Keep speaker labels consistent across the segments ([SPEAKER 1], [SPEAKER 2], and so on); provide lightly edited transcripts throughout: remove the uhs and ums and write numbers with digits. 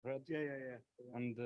[SPEAKER 1] red,
[SPEAKER 2] Yeah.
[SPEAKER 1] and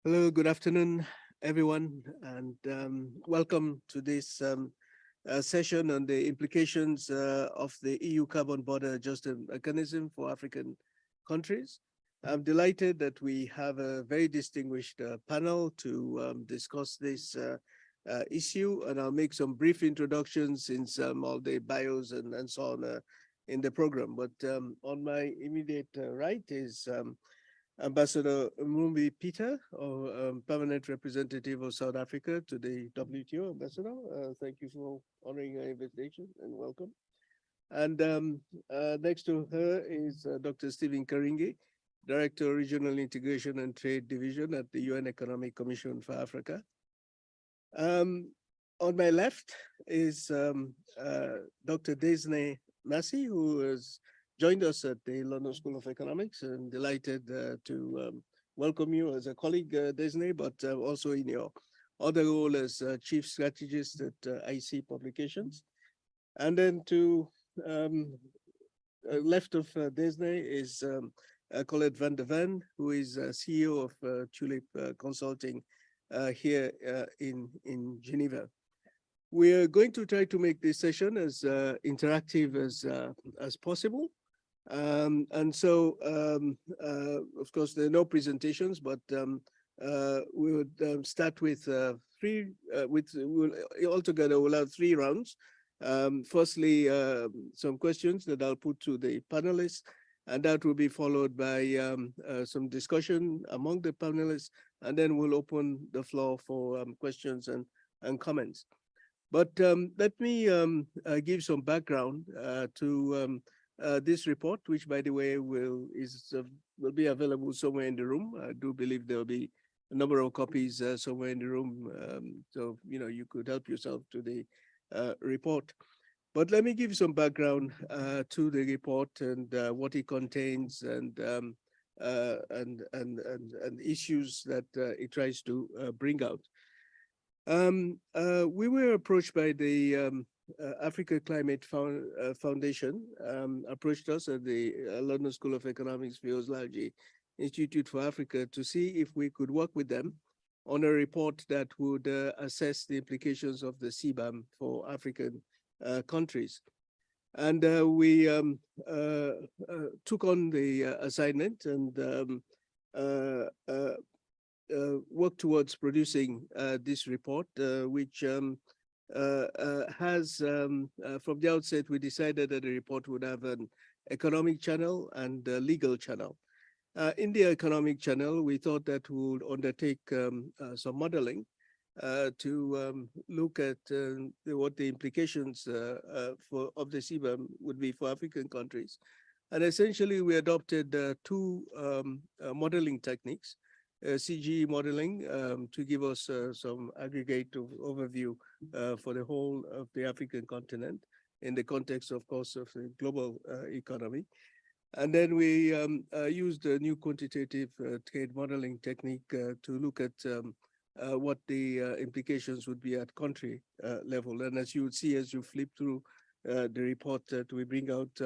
[SPEAKER 1] Hello, good afternoon, everyone, and welcome to this session on the implications of the EU carbon border adjustment mechanism for African countries. I'm delighted that we have a very distinguished panel to discuss this issue, and I'll make some brief introductions in some of the bios and so on in the program. But on my immediate right is Ambassador Mumbi Peter, or permanent representative of South Africa to the WTO. Ambassador, thank you for honoring our invitation and welcome. And next to her is Dr. Stephen Karingi, Director, Regional Integration and Trade Division at the UN Economic Commission for Africa. On my left is Dr. Desne Massey, who has joined us at the London School of Economics, and delighted to welcome you as a colleague, Desne, but also in your other role as Chief Strategist at IC Publications. And then to left of Desne is Colette van der Ven, who is CEO of Tulip Consulting here in Geneva. We are going to try to make this session as interactive as possible. And so, of course, there are no presentations, but we would start with altogether we'll have 3 rounds. Firstly, some questions that I'll put to the panelists, and that will be followed by some discussion among the panelists, and then we'll open the floor for questions and comments. But let me give some background to this report, which, by the way, will be available somewhere in the room. I do believe there will be a number of copies somewhere in the room, so you could help yourself to the report. But let me give you some background to the report and what it contains and issues that it tries to bring out. We were approached by the Africa Climate Foundation, approached us at the London School of Economics, Vioslawji Institute for Africa, to see if we could work with them on a report that would assess the implications of the CBAM for African countries. And we took on the assignment and worked towards producing this report, which has, from the outset, we decided that the report would have an economic channel and a legal channel. In the economic channel, we thought that we would undertake some modeling to look at what the implications of the CBAM would be for African countries. And essentially, we adopted 2 modeling techniques. CGE modeling to give us some aggregate overview for the whole of the African continent in the context, of course, of the global economy. And then we used a new quantitative trade modeling technique to look at what the implications would be at country level. And as you would see, as you flip through the report, that we bring out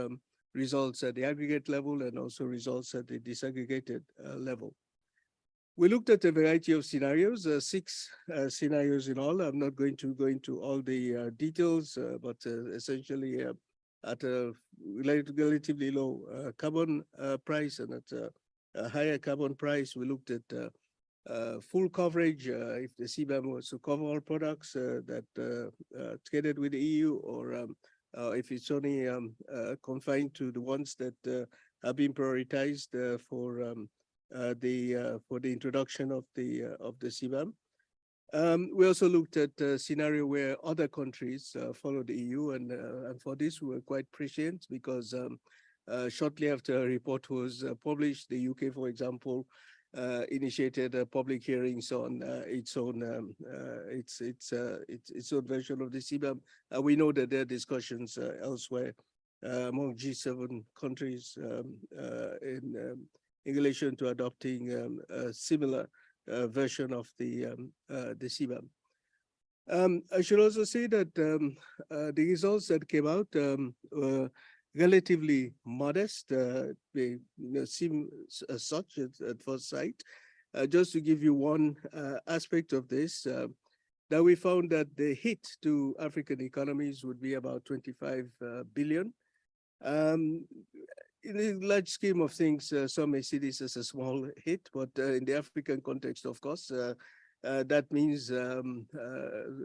[SPEAKER 1] results at the aggregate level and also results at the disaggregated level. We looked at a variety of scenarios, 6 scenarios in all. I'm not going to go into all the details, but essentially at a relatively low carbon price and at a higher carbon price, we looked at full coverage if the CBAM was to cover all products that traded with the EU, or if it's only confined to the ones that have been prioritized for the introduction of the CBAM. We also looked at a scenario where other countries follow the EU, and for this we were quite prescient because shortly after a report was published, the UK, for example, initiated public hearings on its own version of the CBAM. We know that there are discussions elsewhere among G7 countries in relation to adopting a similar version of the CBAM. I should also say that the results that came out were relatively modest. They seem as such at first sight. Just to give you one aspect of this, that we found that the hit to African economies would be about 25 billion. Um, in the large scheme of things, some may see this as a small hit, but in the African context, of course, that means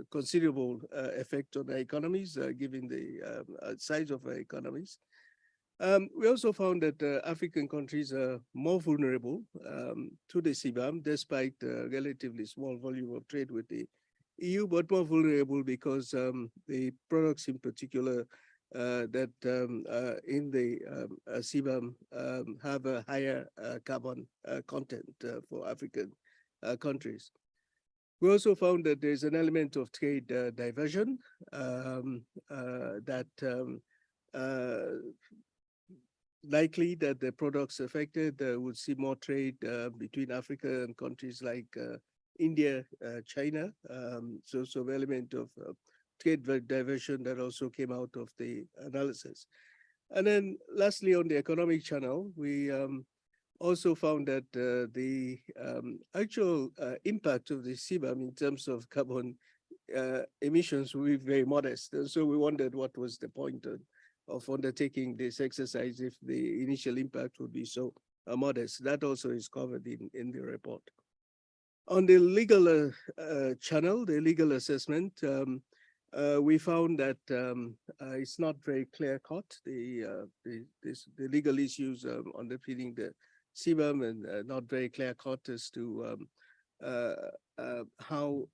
[SPEAKER 1] considerable effect on our economies, given the size of our economies. We also found that African countries are more vulnerable to the CBAM, despite relatively small volume of trade with the EU, but more vulnerable because the products in particular that in the CBAM have a higher carbon content for African countries. We also found that there's an element of trade diversion that likely that the products affected would see more trade between Africa and countries like India, China. So element of trade diversion that also came out of the analysis. And then lastly, on the economic channel, we also found that the actual impact of the CBAM in terms of carbon emissions will be very modest. And so we wondered what was the point of undertaking this exercise if the initial impact would be so modest. That also is covered in the report. On the legal channel, the legal assessment, we found that it's not very clear-cut, the legal issues underpinning the CBAM, and not very clear-cut as to how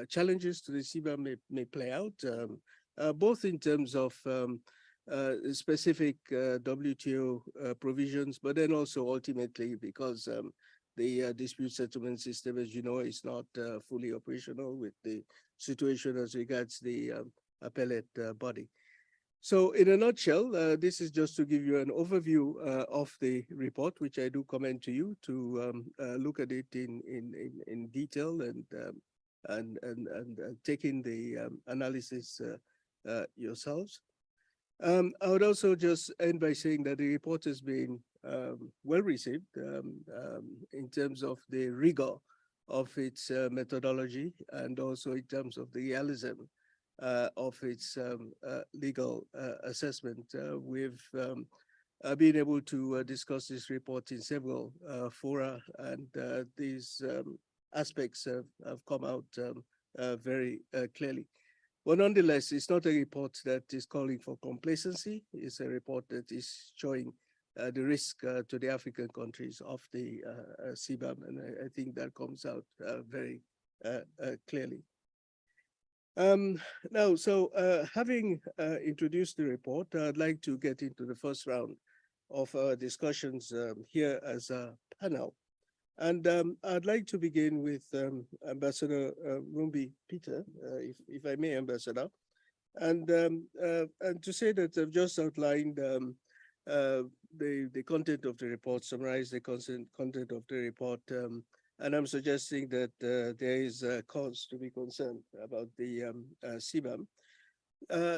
[SPEAKER 1] challenges to the CBAM may play out, both in terms of specific WTO provisions, but then also ultimately because the dispute settlement system, as you know, is not fully operational with the situation as regards the appellate body. So in a nutshell, this is just to give you an overview of the report, which I do commend to you to look at it in detail and take in the analysis yourselves. I would also just end by saying that the report has been well received in terms of the rigor of its methodology and also in terms of the realism of its legal assessment. We've been able to discuss this report in several fora, and these aspects have come out very clearly. But nonetheless, it's not a report that is calling for complacency. It's a report that is showing the risk to the African countries of the CBAM, and I think that comes out very clearly. Now, so having introduced the report, I'd like to get into the first round of discussions here as a panel. And I'd like to begin with Ambassador Rumbi Peter, if I may, Ambassador, and to say that I've just outlined the content of the report, summarized the content of the report, and I'm suggesting that there is cause to be concerned about the CBAM.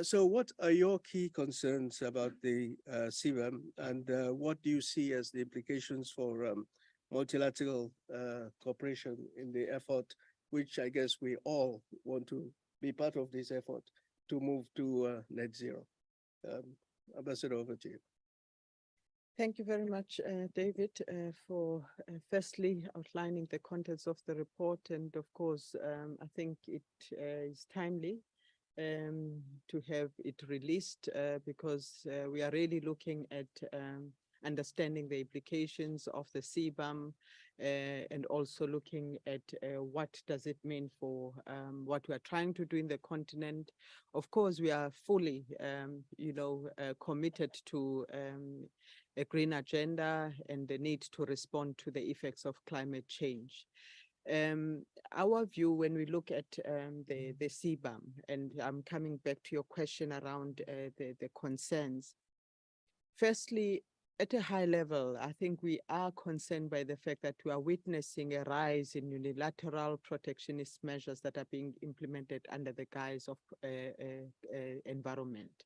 [SPEAKER 1] So what are your key concerns about the CBAM, and what do you see as the implications for multilateral cooperation in the effort, which I guess we all want to be part of this effort to move to net zero? Ambassador, over to you.
[SPEAKER 2] Thank you very much, David, for firstly outlining the contents of the report. And of course, I think it is timely to have it released because we are really looking at understanding the implications of the CBAM and also looking at what does it mean for what we are trying to do in the continent. Of course, we are fully, committed to a green agenda and the need to respond to the effects of climate change. Our view when we look at the CBAM, and I'm coming back to your question around the concerns. Firstly, at a high level, I think we are concerned by the fact that we are witnessing a rise in unilateral protectionist measures that are being implemented under the guise of environment.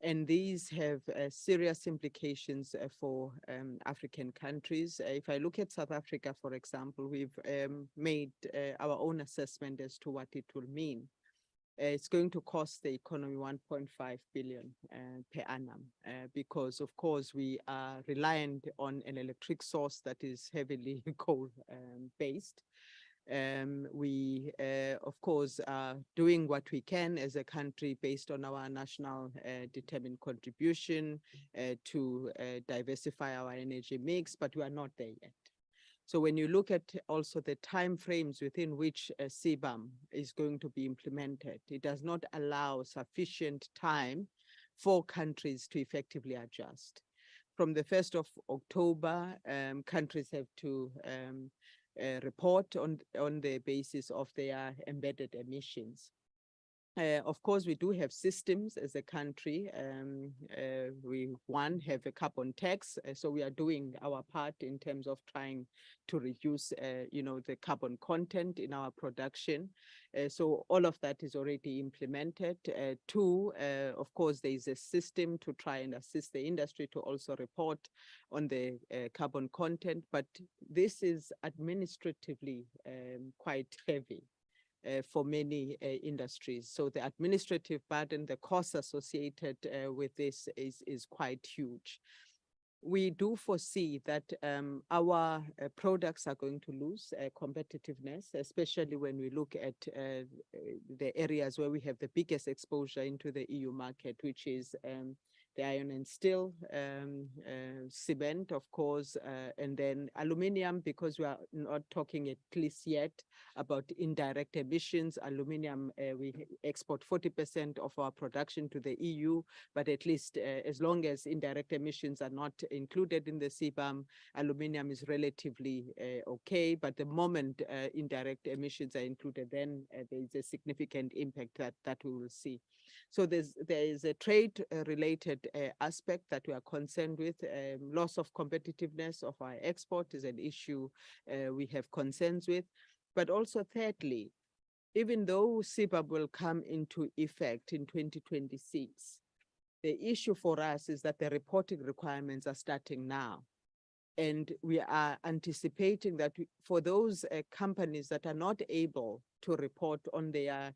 [SPEAKER 2] And these have serious implications for African countries. If I look at South Africa, for example, we've made our own assessment as to what it will mean. It's going to cost the economy 1.5 billion per annum because, of course, we are reliant on an electric source that is heavily coal based. We, of course, are doing what we can as a country based on our national determined contribution to diversify our energy mix, but we are not there yet. So when you look at also the timeframes within which a CBAM is going to be implemented, it does not allow sufficient time for countries to effectively adjust. From the 1st of October, countries have to report on the basis of their embedded emissions. Of course, we do have systems as a country. We have a carbon tax, so we are doing our part in terms of trying to reduce, the carbon content in our production. So all of that is already implemented. Two, of course, there is a system to try and assist the industry to also report on the carbon content, but this is administratively quite heavy. For many industries. So the administrative burden, the costs associated with this is quite huge. We do foresee that our products are going to lose competitiveness, especially when we look at the areas where we have the biggest exposure into the EU market, which is the iron and steel, cement, of course, and then aluminium, because we are not talking at least yet about indirect emissions. Aluminium, we export 40% of our production to the EU, but at least as long as indirect emissions are not included in the CBAM, aluminium is relatively okay. But the moment indirect emissions are included, then there is a significant impact that we will see. So there is a trade-related aspect that we are concerned with. Loss of competitiveness of our export is an issue we have concerns with. But also thirdly, even though CBAM will come into effect in 2026, the issue for us is that the reporting requirements are starting now. And we are anticipating that for those companies that are not able to report on their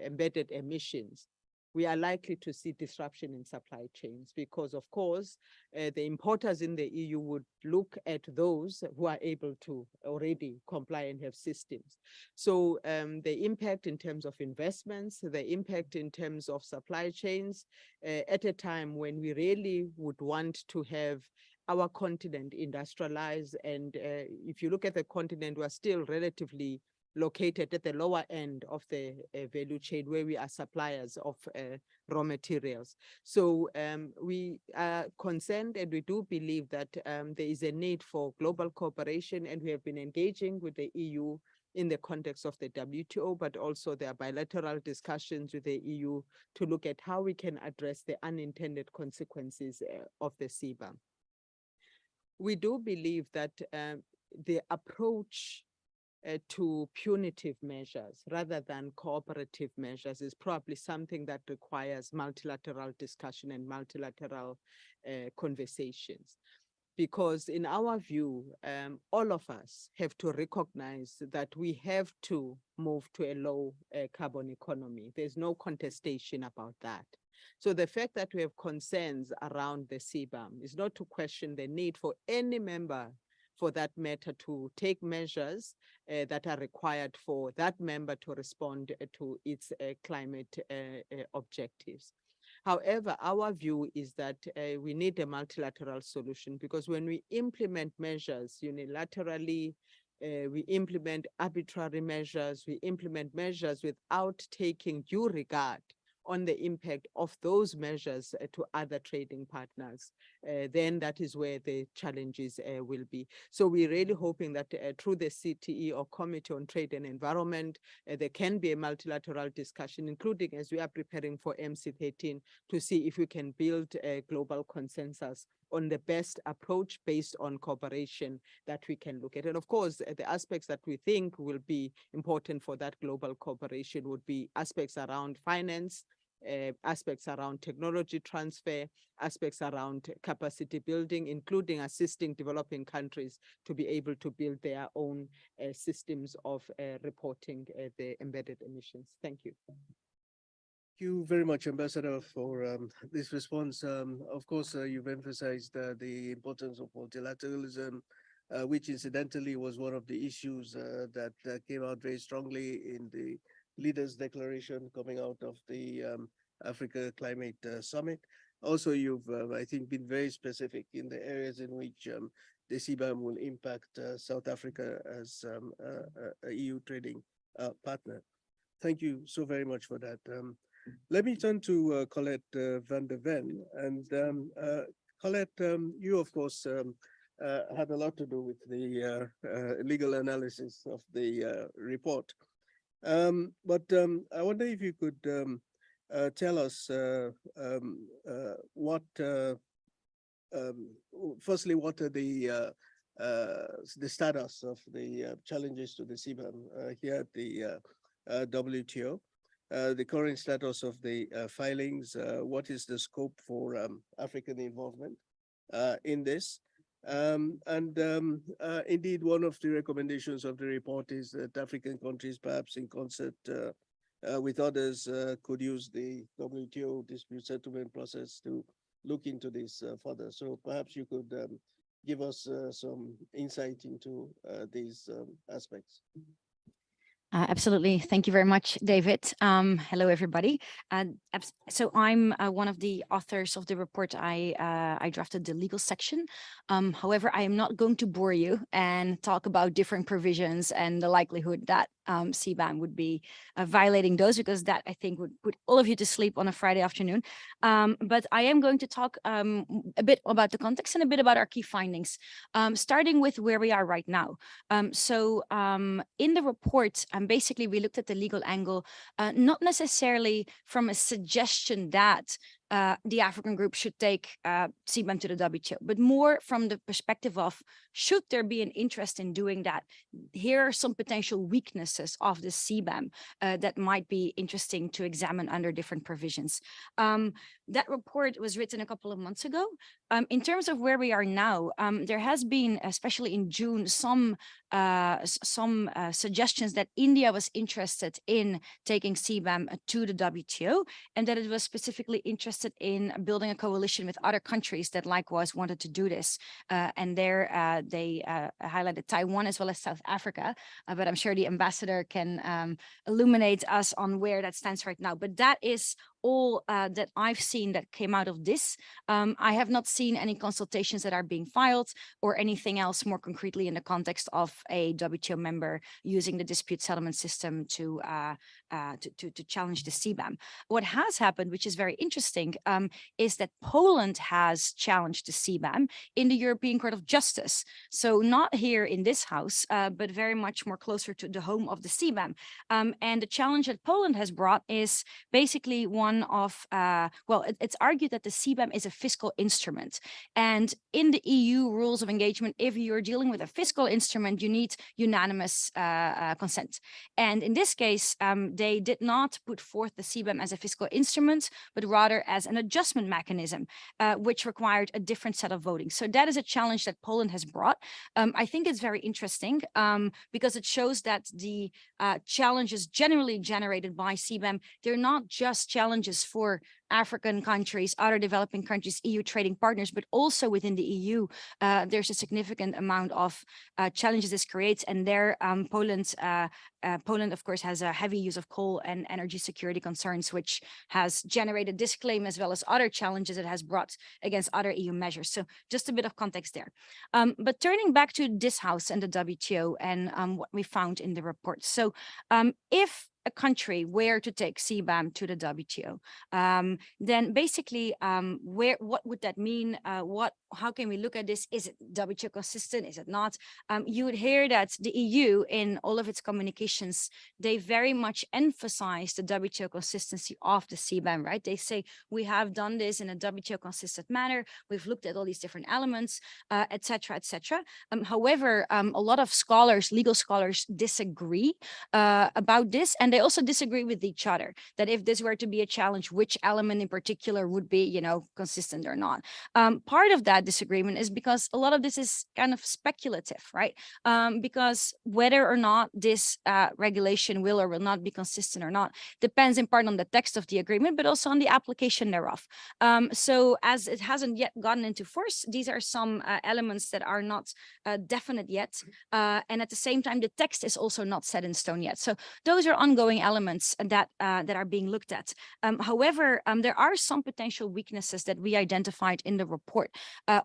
[SPEAKER 2] embedded emissions, we are likely to see disruption in supply chains because, of course, the importers in the EU would look at those who are able to already comply and have systems. So the impact in terms of investments, the impact in terms of supply chains, at a time when we really would want to have our continent industrialized. And if you look at the continent, we're still relatively located at the lower end of the value chain where we are suppliers of raw materials. So we are concerned, and we do believe that there is a need for global cooperation, and we have been engaging with the EU in the context of the WTO, but also there are bilateral discussions with the EU to look at how we can address the unintended consequences of the CBAM. We do believe that the approach to punitive measures rather than cooperative measures is probably something that requires multilateral discussion and multilateral conversations. Because in our view, all of us have to recognize that we have to move to a low carbon economy. There's no contestation about that. So the fact that we have concerns around the CBAM is not to question the need for any member, for that matter, to take measures that are required for that member to respond to its climate objectives. However, our view is that we need a multilateral solution, because when we implement measures unilaterally, we implement arbitrary measures, we implement measures without taking due regard on the impact of those measures to other trading partners, then that is where the challenges will be. So we're really hoping that through the CTE, or Committee on Trade and Environment, there can be a multilateral discussion, including as we are preparing for MC13, to see if we can build a global consensus on the best approach based on cooperation that we can look at. And of course, the aspects that we think will be important for that global cooperation would be aspects around finance, aspects around technology transfer, aspects around capacity building, including assisting developing countries to be able to build their own systems of reporting the embedded emissions. Thank you.
[SPEAKER 1] Thank you very much, Ambassador, for this response. Of course, you've emphasized the importance of multilateralism, which incidentally was one of the issues that came out very strongly in the leaders' declaration coming out of the Africa Climate Summit. Also, you've, I think, been very specific in the areas in which the CBAM will impact South Africa as a EU trading partner. Thank you so very much for that. Let me turn to Colette van der Ven. And Colette, you, of course, had a lot to do with the legal analysis of the report. But I wonder if you could tell us what, firstly, what are the status of the challenges to the CBAM here at the WTO? The current status of the filings, what is the scope for African involvement in this? Indeed, one of the recommendations of the report is that African countries, perhaps in concert with others, could use the WTO dispute settlement process to look into this further. So perhaps you could give us some insight into these aspects.
[SPEAKER 3] Absolutely. Thank you very much, David. Hello, everybody. So I'm one of the authors of the report. I drafted the legal section. However, I am not going to bore you and talk about different provisions and the likelihood that CBAM would be violating those, because that, I think, would put all of you to sleep on a Friday afternoon. But I am going to talk a bit about the context and a bit about our key findings, starting with where we are right now. So in the report, basically, we looked at the legal angle, not necessarily from a suggestion that the African group should take CBAM to the WTO, but more from the perspective of, should there be an interest in doing that? Here are some potential weaknesses of the CBAM that might be interesting to examine under different provisions. That report was written a couple of months ago. In terms of where we are now, there has been, especially in June, some suggestions that India was interested in taking CBAM to the WTO, and that it was specifically interested in building a coalition with other countries that likewise wanted to do this. And there they highlighted Taiwan as well as South Africa, but I'm sure the ambassador can illuminate us on where that stands right now. But that is all that I've seen that came out of this. I have not seen any consultations that are being filed or anything else more concretely in the context of a WTO member using the dispute settlement system to challenge the CBAM. What has happened, which is very interesting, is that Poland has challenged the CBAM in the European Court of Justice. So not here in this house, but very much more closer to the home of the CBAM. And the challenge that Poland has brought is basically one of, well, it's argued that the CBAM is a fiscal instrument. And in the EU rules of engagement, if you're dealing with a fiscal instrument, you need unanimous consent. And in this case, they did not put forth the CBAM as a fiscal instrument, but rather as an adjustment mechanism, which required a different set of voting. So that is a challenge that Poland has brought. I think it's very interesting because it shows that the challenges generally generated by CBAM, they're not just challenges for African countries, other developing countries, EU trading partners, but also within the EU, there's a significant amount of challenges this creates. And there, Poland, of course, has a heavy use of coal and energy security concerns, which has generated this claim as well as other challenges it has brought against other EU measures. So just a bit of context there. But turning back to this house and the WTO and what we found in the report. So if a country were to take CBAM to the WTO, then basically, what would that mean? How can we look at this? Is it WTO consistent? Is it not? You would hear that the EU, in all of its communications, they very much emphasize the WTO consistency of the CBAM, right? They say, we have done this in a WTO consistent manner. We've looked at all these different elements, et cetera, et cetera. However, a lot of scholars, legal scholars, disagree about this. And they also disagree with each other, that if this were to be a challenge, which element in particular would be, you know, consistent or not. Part of that disagreement is because a lot of this is kind of speculative, right? Because whether or not this regulation will or will not be consistent or not depends in part on the text of the agreement, but also on the application thereof. So as it hasn't yet gotten into force, these are some elements that are not definite yet. And at the same time, the text is also not set in stone yet. So those are ongoing elements that that are being looked at. However, there are some potential weaknesses that we identified in the report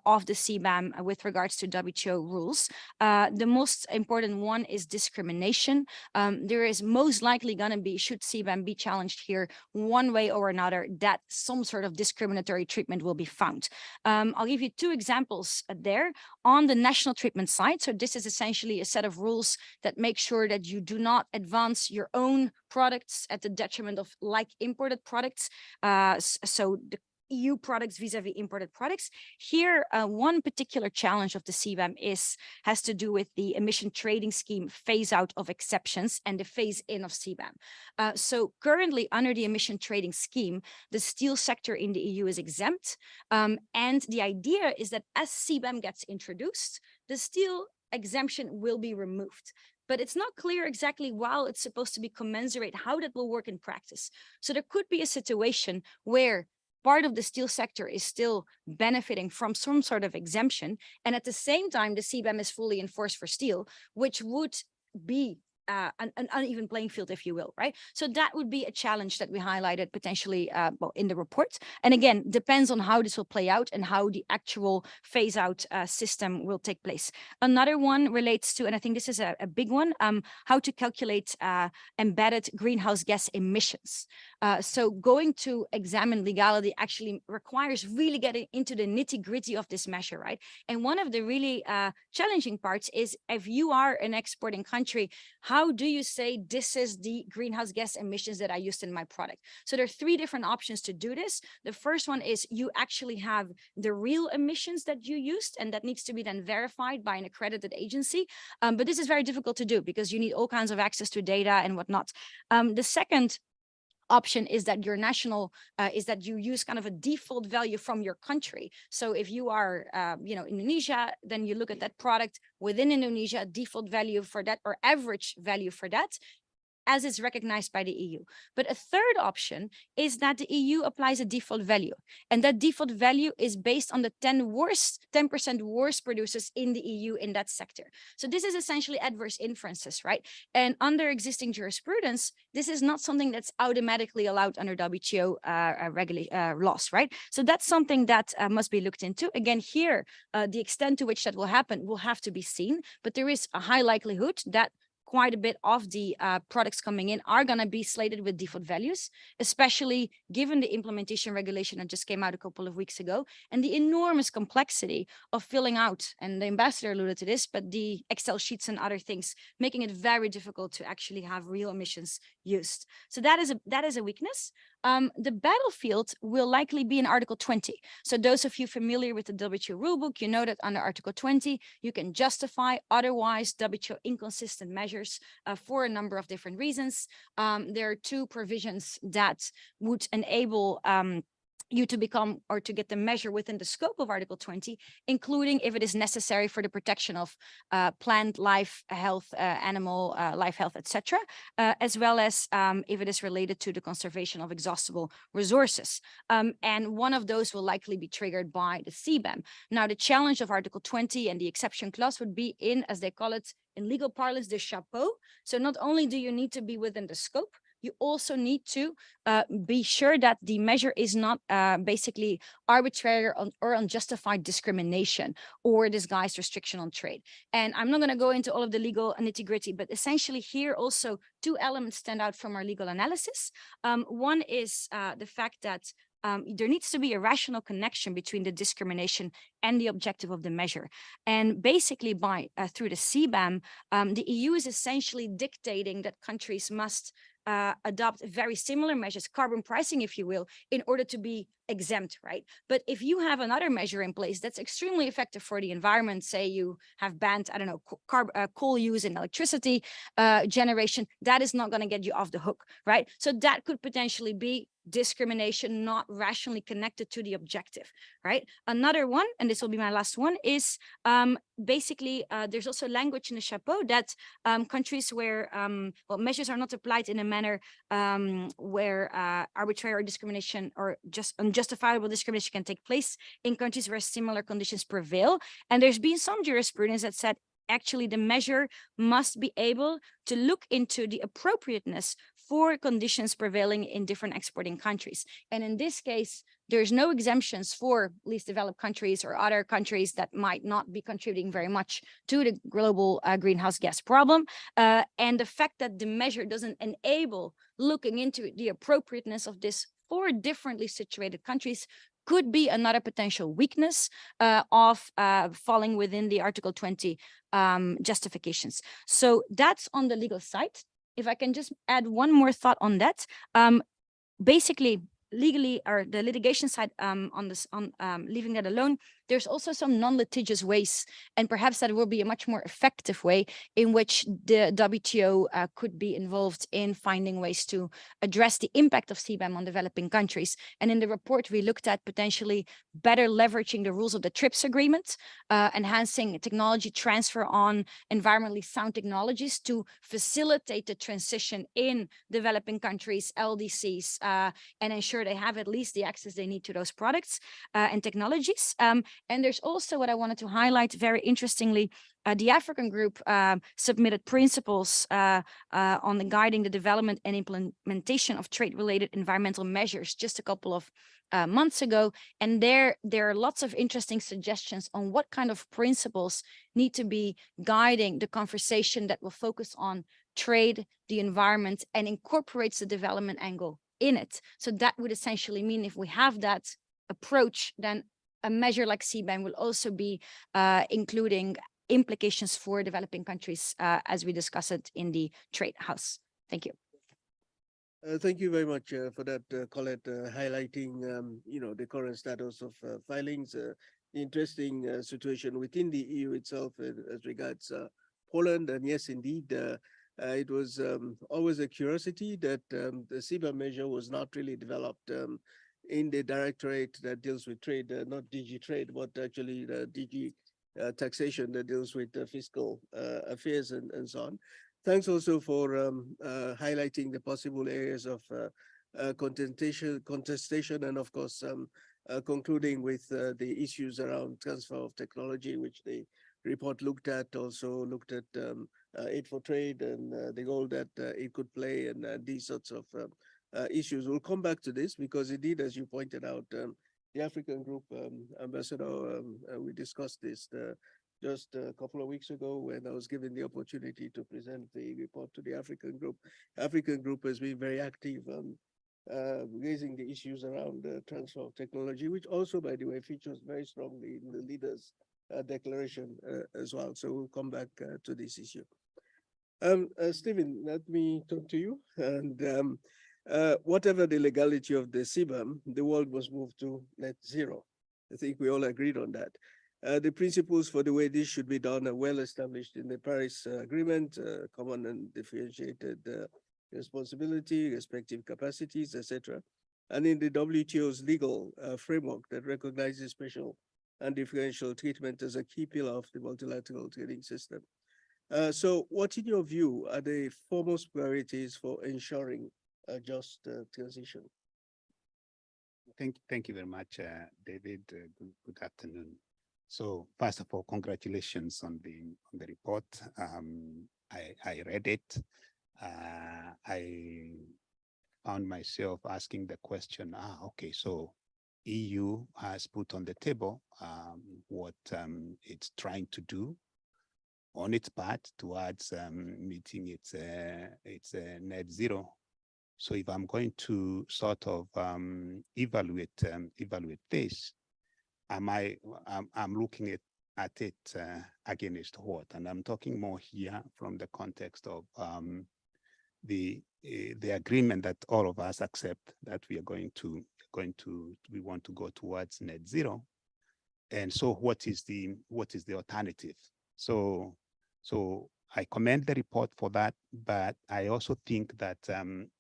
[SPEAKER 3] of the CBAM with regards to WTO rules. The most important one is discrimination. There is most likely going to be, should CBAM be challenged here one way or another, that some sort of discriminatory treatment will be found. I'll give you two examples there. On the national treatment side, so this is essentially a set of rules that make sure that you do not advance your own products at the detriment of like imported products. So the EU products vis-a-vis imported products. Here, one particular challenge of the CBAM has to do with the emission trading scheme phase out of exceptions and the phase in of CBAM. So currently under the emission trading scheme, the steel sector in the EU is exempt. And the idea is that as CBAM gets introduced, the steel exemption will be removed. But it's not clear exactly while it's supposed to be commensurate how that will work in practice. So there could be a situation where part of the steel sector is still benefiting from some sort of exemption. And at the same time, the CBAM is fully enforced for steel, which would be an uneven playing field, if you will, right? So that would be a challenge that we highlighted potentially well, in the report. And again, depends on how this will play out and how the actual phase out system will take place. Another one relates to, and I think this is a big one, how to calculate embedded greenhouse gas emissions. So going to examine legality actually requires really getting into the nitty gritty of this measure, right? And one of the really challenging parts is if you are an exporting country, how do you say this is the greenhouse gas emissions that I used in my product? So there are three different options to do this. The first one is you actually have the real emissions that you used, and that needs to be then verified by an accredited agency. But this is very difficult to do because you need all kinds of access to data and whatnot. The second option is that your national is that you use kind of a default value from your country. So if you are you know, Indonesia, then you look at that product within Indonesia, default value for that or average value for that, as is recognized by the EU. But a third option is that the EU applies a default value. And that default value is based on the 10% worst producers in the EU in that sector. So this is essentially adverse inferences, right? And under existing jurisprudence, this is not something that's automatically allowed under WTO laws, right? So that's something that must be looked into. Again, here, the extent to which that will happen will have to be seen, but there is a high likelihood that quite a bit of the products coming in are going to be slated with default values, especially given the implementation regulation that just came out a couple of weeks ago and the enormous complexity of filling out, and the ambassador alluded to this, but the Excel sheets and other things, making it very difficult to actually have real emissions used. So that is a weakness. The battlefield will likely be in Article 20. So those of you familiar with the WTO rulebook, you know that under Article 20, you can justify otherwise WTO inconsistent measures for a number of different reasons. There are two provisions that would enable you to become or to get the measure within the scope of Article 20, including if it is necessary for the protection of plant life, health, animal life, health, etc., as well as if it is related to the conservation of exhaustible resources. And one of those will likely be triggered by the CBAM. Now, the challenge of Article 20 and the exception clause would be in, as they call it in legal parlance, the chapeau. So not only do you need to be within the scope, you also need to be sure that the measure is not basically arbitrary or unjustified discrimination or disguised restriction on trade. And I'm not going to go into all of the legal nitty-gritty, but essentially here also two elements stand out from our legal analysis. One is the fact that there needs to be a rational connection between the discrimination and the objective of the measure. And basically through the CBAM, the EU is essentially dictating that countries must adopt very similar measures, carbon pricing, if you will, in order to be exempt, right? But if you have another measure in place that's extremely effective for the environment, say you have banned, I don't know, coal use in electricity generation, that is not going to get you off the hook, right? So that could potentially be discrimination not rationally connected to the objective, right? Another one, and this will be my last one, is basically there's also language in the chapeau that countries where well, measures are not applied in a manner where arbitrary or discrimination or just unjustifiable discrimination can take place in countries where similar conditions prevail. And there's been some jurisprudence that said actually the measure must be able to look into the appropriateness for conditions prevailing in different exporting countries. And in this case, there's no exemptions for least developed countries or other countries that might not be contributing very much to the global greenhouse gas problem. And the fact that the measure doesn't enable looking into the appropriateness of this for differently situated countries could be another potential weakness of falling within the Article 20 justifications. So that's on the legal side. If I can just add one more thought on that, basically legally or the litigation side on this, leaving that alone, there's also some non-litigious ways, and perhaps that will be a much more effective way in which the WTO could be involved in finding ways to address the impact of CBAM on developing countries. And in the report, we looked at potentially better leveraging the rules of the TRIPS agreement, enhancing technology transfer on environmentally sound technologies to facilitate the transition in developing countries, LDCs, and ensure they have at least the access they need to those products and technologies. And there's also what I wanted to highlight very interestingly, the African group submitted principles on the guiding the development and implementation of trade-related environmental measures just a couple of months ago. And there are lots of interesting suggestions on what kind of principles need to be guiding the conversation that will focus on trade, the environment, and incorporates the development angle in it. So that would essentially mean if we have that approach, then a measure like CBAM will also be including implications for developing countries as we discuss it in the Trade House. Thank you.
[SPEAKER 1] Thank you very much for that, Colette, highlighting, the current status of filings, the interesting situation within the EU itself as regards Poland. And yes, indeed, it was always a curiosity that the CBAM measure was not really developed in the directorate that deals with trade, not DG Trade, but actually the DG Taxation that deals with fiscal affairs and so on. Thanks also for highlighting the possible areas of contestation, and of course, concluding with the issues around transfer of technology, which the report looked at, also looked at aid for trade and the role that it could play, and these sorts of issues. We'll come back to this because indeed, as you pointed out, the African group, Ambassador, we discussed this just a couple of weeks ago when I was given the opportunity to present the report to the African group. African group has been very active raising the issues around transfer of technology, which also, by the way, features very strongly in the leaders' declaration as well. So we'll come back to this issue. Stephen, let me talk to you. And whatever the legality of the CBAM, the world must move to net zero. I think we all agreed on that. The principles for the way this should be done are well established in the Paris Agreement, common and differentiated responsibility, respective capacities, etc. And in the WTO's legal framework that recognizes special and differential treatment as a key pillar of the multilateral trading system. So what, in your view, are the foremost priorities for ensuring a just transition?
[SPEAKER 4] Thank you very much, David. Good afternoon. So first of all, congratulations on the report. I read it. I found myself asking the question, okay, so EU has put on the table what it's trying to do on its part towards meeting its net zero. So if I'm going to sort of evaluate this, I'm looking at it against what? And I'm talking more here from the context of the agreement that all of us accept that we are we want to go towards net zero. And so what is the alternative? So I commend the report for that, but I also think that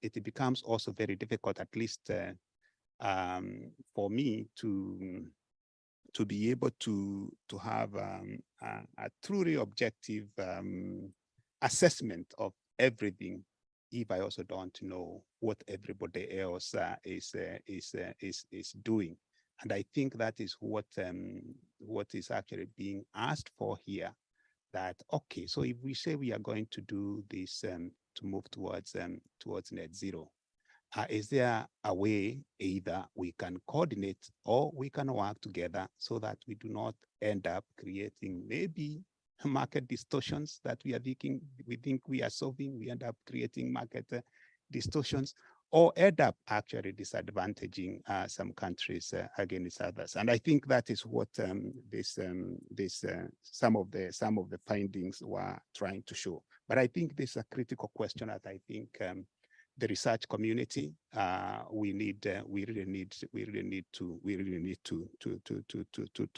[SPEAKER 4] it becomes also very difficult, at least for me, to be able to have a truly objective assessment of everything if I also don't know what everybody else is doing. And I think that is what is actually being asked for here. That okay, so if we say we are going to do this to move towards net zero, is there a way either we can coordinate or we can work together so that we do not end up creating maybe market distortions that we think we are solving? We end up creating market distortions, or end up actually disadvantaging some countries against others. And I think that is what some of the findings were trying to show. But I think this is a critical question that I think the research community we really need to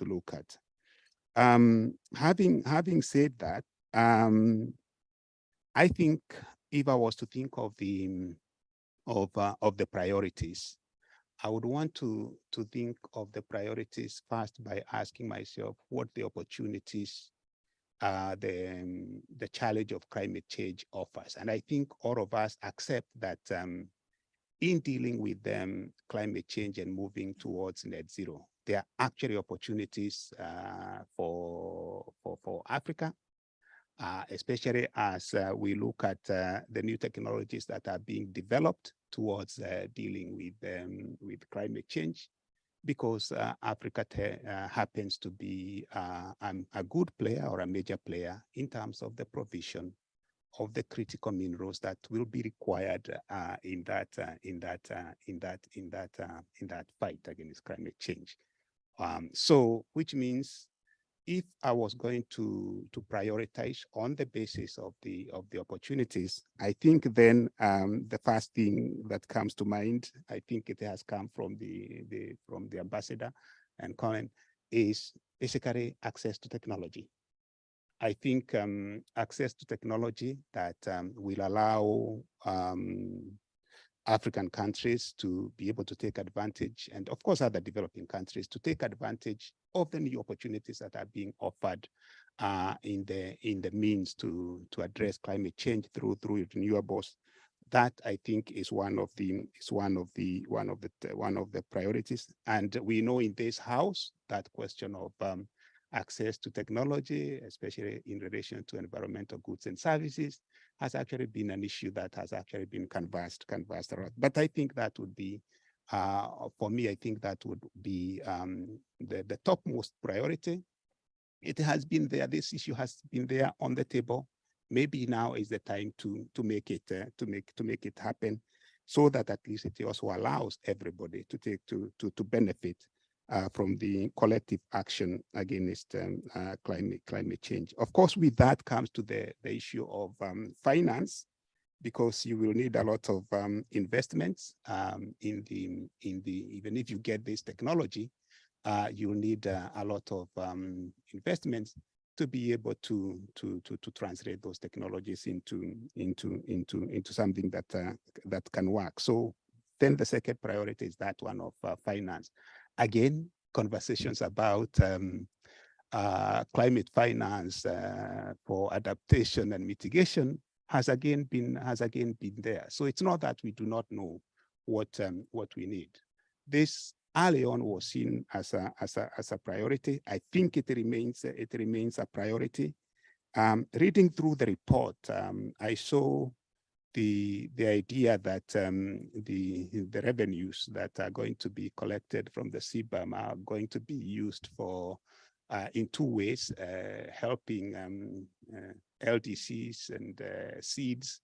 [SPEAKER 4] look at. Having said that, I think if I was to think of the priorities, I would want to think of the priorities first by asking myself what the opportunities the challenge of climate change offers. And I think all of us accept that in dealing with climate change and moving towards net zero, there are actually opportunities for Africa, especially as we look at the new technologies that are being developed towards dealing with climate change, because Africa happens to be a good player or a major player in terms of the provision of the critical minerals that will be required in that fight against climate change. So, which means if I was going to prioritize on the basis of the opportunities, I think then the first thing that comes to mind, I think it has come from the ambassador and Colin, is basically access to technology. I think access to technology that will allow African countries to be able to take advantage, and of course other developing countries to take advantage of the new opportunities that are being offered in the means to address climate change through renewables. That I think is one of the priorities. And we know in this house that question of access to technology, especially in relation to environmental goods and services, has actually been an issue that has actually been canvassed a lot. But I think that would be, for me, I think that would be the topmost priority. It has been there. This issue has been there on the table. Maybe now is the time to make it happen, so that at least it also allows everybody to benefit from the collective action against climate change. Of course, with that comes to the issue of finance, because you will need a lot of investments even if you get this technology, you'll need a lot of investments to be able to translate those technologies into something that can work. So then the second priority is that one of finance. Again, conversations about climate finance for adaptation and mitigation has again been there. So it's not that we do not know what we need. This early on was seen as a priority. I think it remains a priority. Reading through the report, I saw the idea that the revenues that are going to be collected from the CBAM are going to be used for in two ways, helping LDCs and seeds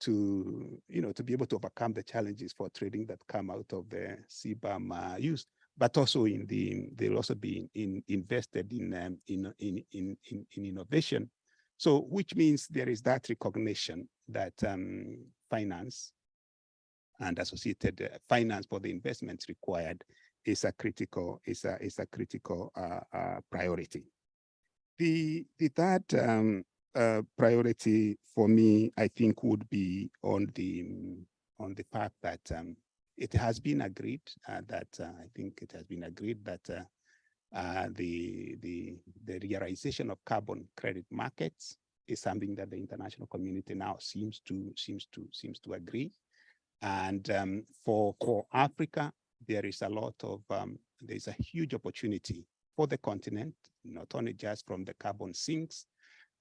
[SPEAKER 4] to be able to overcome the challenges for trading that come out of the CBAM use, but also they'll also be invested in innovation. So, which means there is that recognition that finance and associated finance for the investments required is a critical priority. The third priority for me, I think, would be on the fact that it has been agreed that the realization of carbon credit markets is something that the international community now seems to agree. And for Africa, there is a huge opportunity for the continent, not only just from the carbon sinks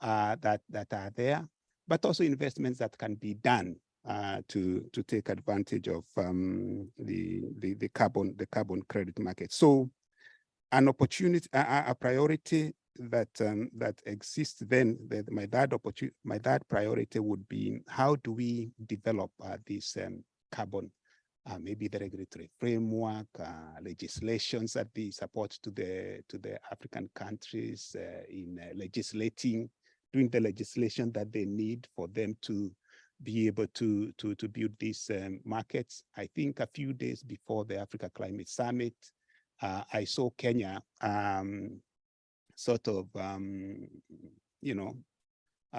[SPEAKER 4] that are there, but also investments that can be done to take advantage of the carbon credit market. So an opportunity, a priority that exists then. My third priority would be, how do we develop this carbon, maybe the regulatory framework, legislations that be support to the African countries in doing the legislation that they need for them to be able to build these markets. I think a few days before the Africa Climate Summit, I saw Kenya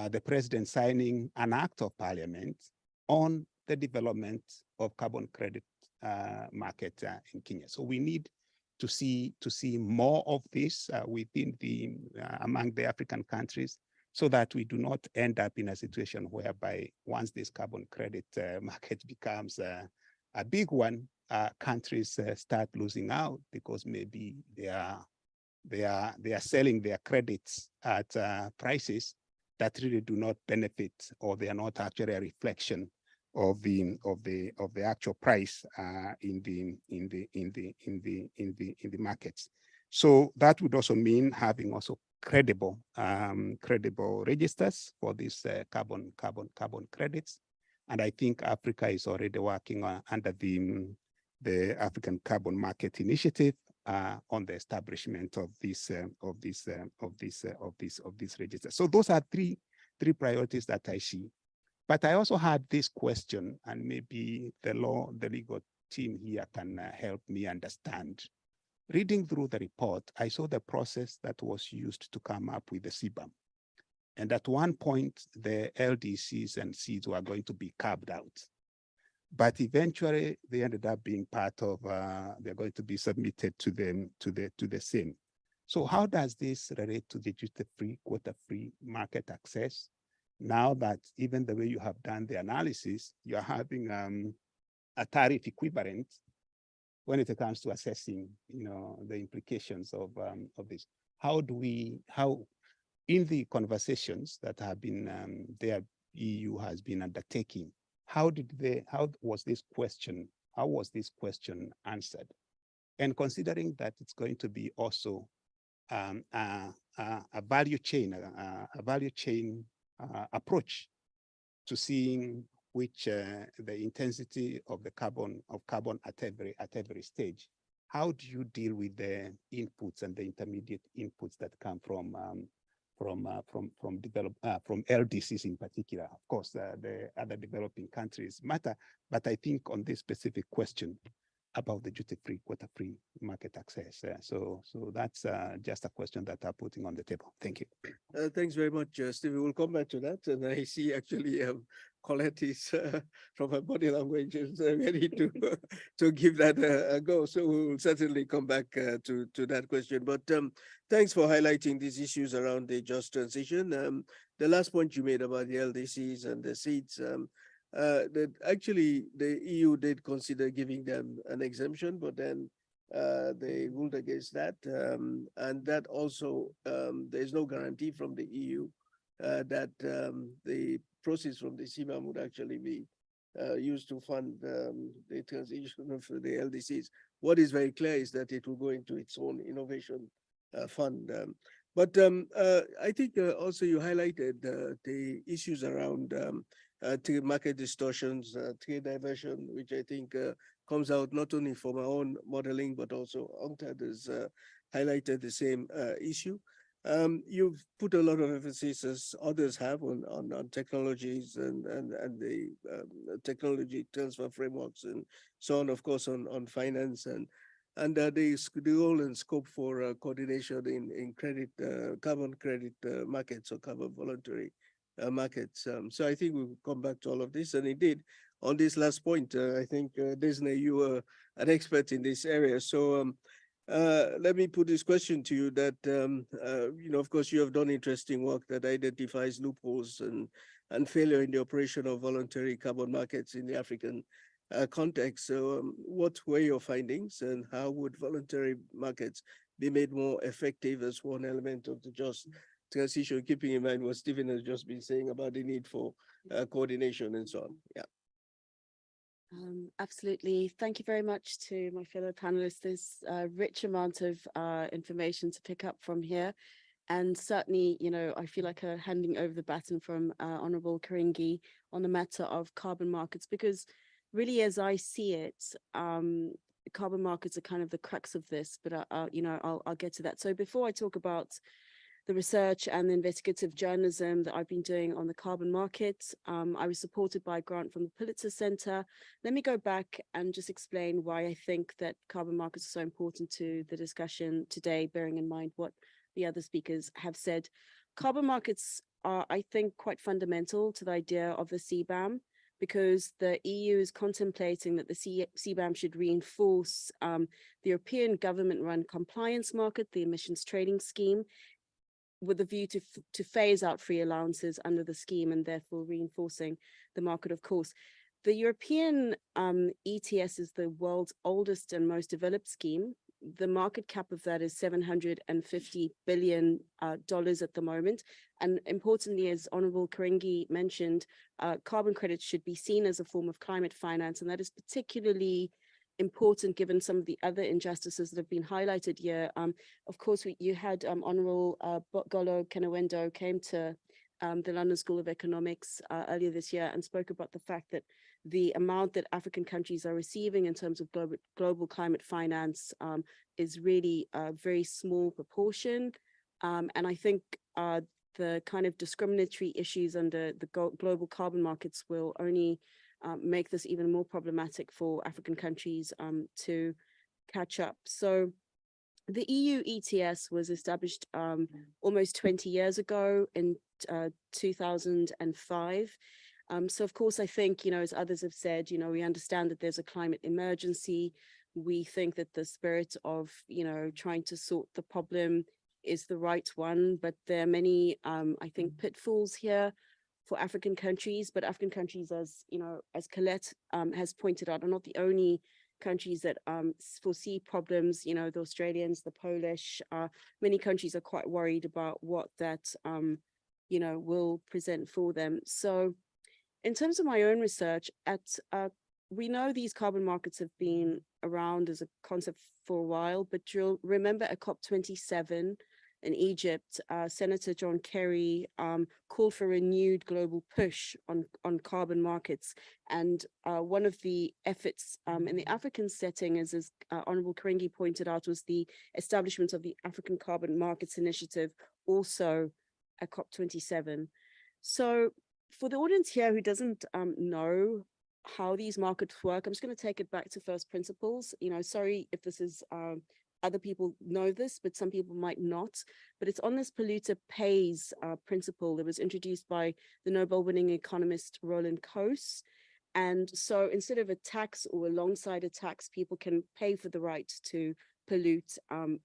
[SPEAKER 4] the president signing an act of parliament on the development of carbon credit market in Kenya. So we need to see more of this within among the African countries, so that we do not end up in a situation whereby once this carbon credit market becomes a big one, countries start losing out because maybe they are selling their credits at prices that really do not benefit, or they are not actually a reflection of the actual price in the markets. So that would also mean having also credible registers for these carbon credits. And I think Africa is already working under the African Carbon Market Initiative on the establishment of this register. So those are three priorities that I see. But I also had this question, and maybe the legal team here can help me understand. Reading through the report, I saw the process that was used to come up with the CBAM. And at one point, the LDCs and seeds were going to be carved out. But eventually, they ended up being part of, they're going to be submitted to the same. So how does this relate to the duty-free, quota-free market access? Now that even the way you have done the analysis, you're having a tariff equivalent when it comes to assessing, the implications of this. How in the conversations that have been EU has been undertaking, how was this question answered? And considering that it's going to be also a value chain approach to seeing which the intensity of carbon at every stage. How do you deal with the inputs and the intermediate inputs that come from LDCs in particular? Of course, the other developing countries matter, but I think on this specific question about the duty-free, quota-free market access. So that's just a question that I'm putting on the table. Thank you.
[SPEAKER 1] Thanks very much, Steve. We'll come back to that. And I see actually Colette is, from her body language, is ready to give that a go. So we'll certainly come back to that question. But thanks for highlighting these issues around the just transition. The last point you made about the LDCs and the seeds, that actually the EU did consider giving them an exemption, but then they ruled against that. And that also, there's no guarantee from the EU that the proceeds from the CBAM would actually be used to fund the transition of the LDCs. What is very clear is that it will go into its own innovation fund. But I think also you highlighted the issues around trade market distortions, trade diversion, which I think comes out not only from our own modeling, but also UNCTAD has highlighted the same issue. You've put a lot of emphasis, as others have, on technologies and the technology transfer frameworks and so on, of course, on finance and the role and scope for coordination in credit, carbon credit markets or carbon voluntary markets. So I think we'll come back to all of this. And indeed, on this last point, I think, Disney, you were an expert in this area. So let me put this question to you that, of course, you have done interesting work that identifies loopholes and failure in the operation of voluntary carbon markets in the African context. So what were your findings and how would voluntary markets be made more effective as one element of the just transition, keeping in mind what Stephen has just been saying about the need for coordination and so on? Yeah.
[SPEAKER 5] Absolutely. Thank you very much to my fellow panelists. There's a rich amount of information to pick up from here. And certainly, I feel like handing over the baton from Honorable Karingi on the matter of carbon markets, because really, as I see it, carbon markets are kind of the crux of this, but I'll get to that. So before I talk about the research and the investigative journalism that I've been doing on the carbon market, I was supported by a grant from the Pulitzer Center. Let me go back and just explain why I think that carbon markets are so important to the discussion today, bearing in mind what the other speakers have said. Carbon markets are, I think, quite fundamental to the idea of the CBAM, because the EU is contemplating that the CBAM should reinforce the European government-run compliance market, the emissions trading scheme, with a view to phase out free allowances under the scheme and therefore reinforcing the market, of course. The European ETS is the world's oldest and most developed scheme. The market cap of that is $750 billion at the moment. And importantly, as Honorable Karingi mentioned, carbon credits should be seen as a form of climate finance. And that is particularly important given some of the other injustices that have been highlighted here. Of course, you had Honorable Golo Kenawendo came to the London School of Economics earlier this year and spoke about the fact that the amount that African countries are receiving in terms of global climate finance is really a very small proportion. And I think the kind of discriminatory issues under the global carbon markets will only make this even more problematic for African countries to catch up. So the EU ETS was established almost 20 years ago in 2005. So of course, I think, as others have said, we understand that there's a climate emergency. We think that the spirit of, trying to sort the problem is the right one, but there are many, I think, pitfalls here for African countries. But African countries, as as Colette has pointed out, are not the only countries that foresee problems. The Australians, the Polish, many countries are quite worried about what that will present for them. So in terms of my own research, we know these carbon markets have been around as a concept for a while, but you'll remember at COP27 in Egypt, Senator John Kerry called for a renewed global push on carbon markets. And one of the efforts in the African setting, as Honorable Karingi pointed out, was the establishment of the African Carbon Markets Initiative, also at COP27. So for the audience here who doesn't know how these markets work, I'm just going to take it back to first principles. Sorry if this is other people know this, but some people might not. But it's on this polluter pays principle that was introduced by the Nobel-winning economist Roland Coase. And so instead of a tax or alongside a tax, people can pay for the right to pollute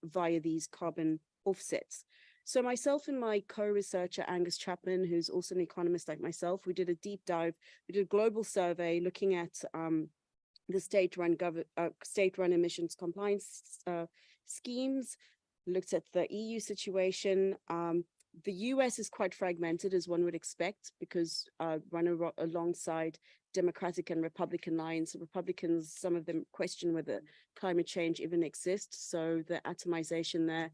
[SPEAKER 5] via these carbon offsets. So myself and my co-researcher, Angus Chapman, who's also an economist like myself, we did a deep dive. We did a global survey looking at the state-run emissions compliance schemes, looked at the EU situation. The US is quite fragmented, as one would expect, because run alongside Democratic and Republican lines. Republicans, some of them question whether climate change even exists. So the atomization there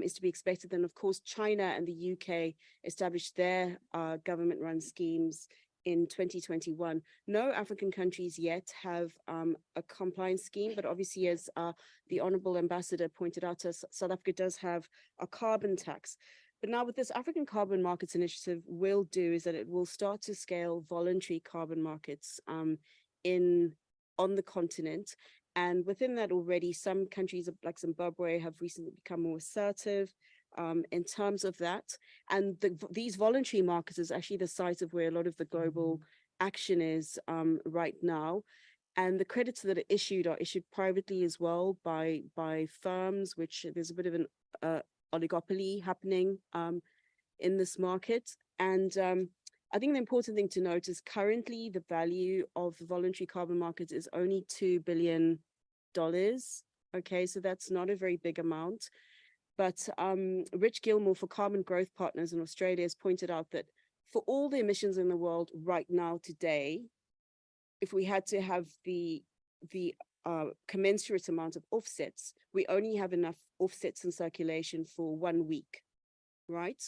[SPEAKER 5] is to be expected. Then, of course, China and the UK established their government-run schemes in 2021. No African countries yet have a compliance scheme, but obviously, as the Honorable Ambassador pointed out to us, South Africa does have a carbon tax. But now with this African Carbon Markets Initiative will do is that it will start to scale voluntary carbon markets on the continent. And within that already, some countries like Zimbabwe have recently become more assertive in terms of that. And these voluntary markets is actually the site of where a lot of the global action is right now. And the credits that are issued privately as well by firms, which there's a bit of an oligopoly happening in this market. And I think the important thing to note is currently the value of the voluntary carbon markets is only $2 billion. Okay, so that's not a very big amount. But Rich Gilmore for Carbon Growth Partners in Australia has pointed out that for all the emissions in the world right now today, if we had to have the commensurate amount of offsets, we only have enough offsets in circulation for 1 week, right?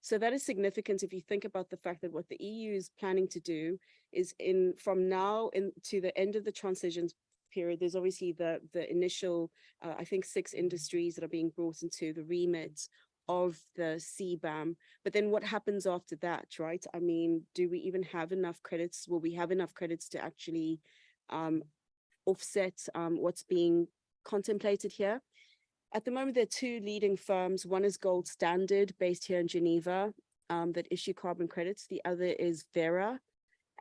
[SPEAKER 5] So that is significant if you think about the fact that what the EU is planning to do is from now to the end of the transition period, there's obviously the initial, I think 6 industries that are being brought into the remit of the CBAM. But then what happens after that, right? I mean, do we even have enough credits? Will we have enough credits to actually offset what's being contemplated here? At the moment, there are 2 leading firms. One is Gold Standard, based here in Geneva, that issue carbon credits. The other is Vera,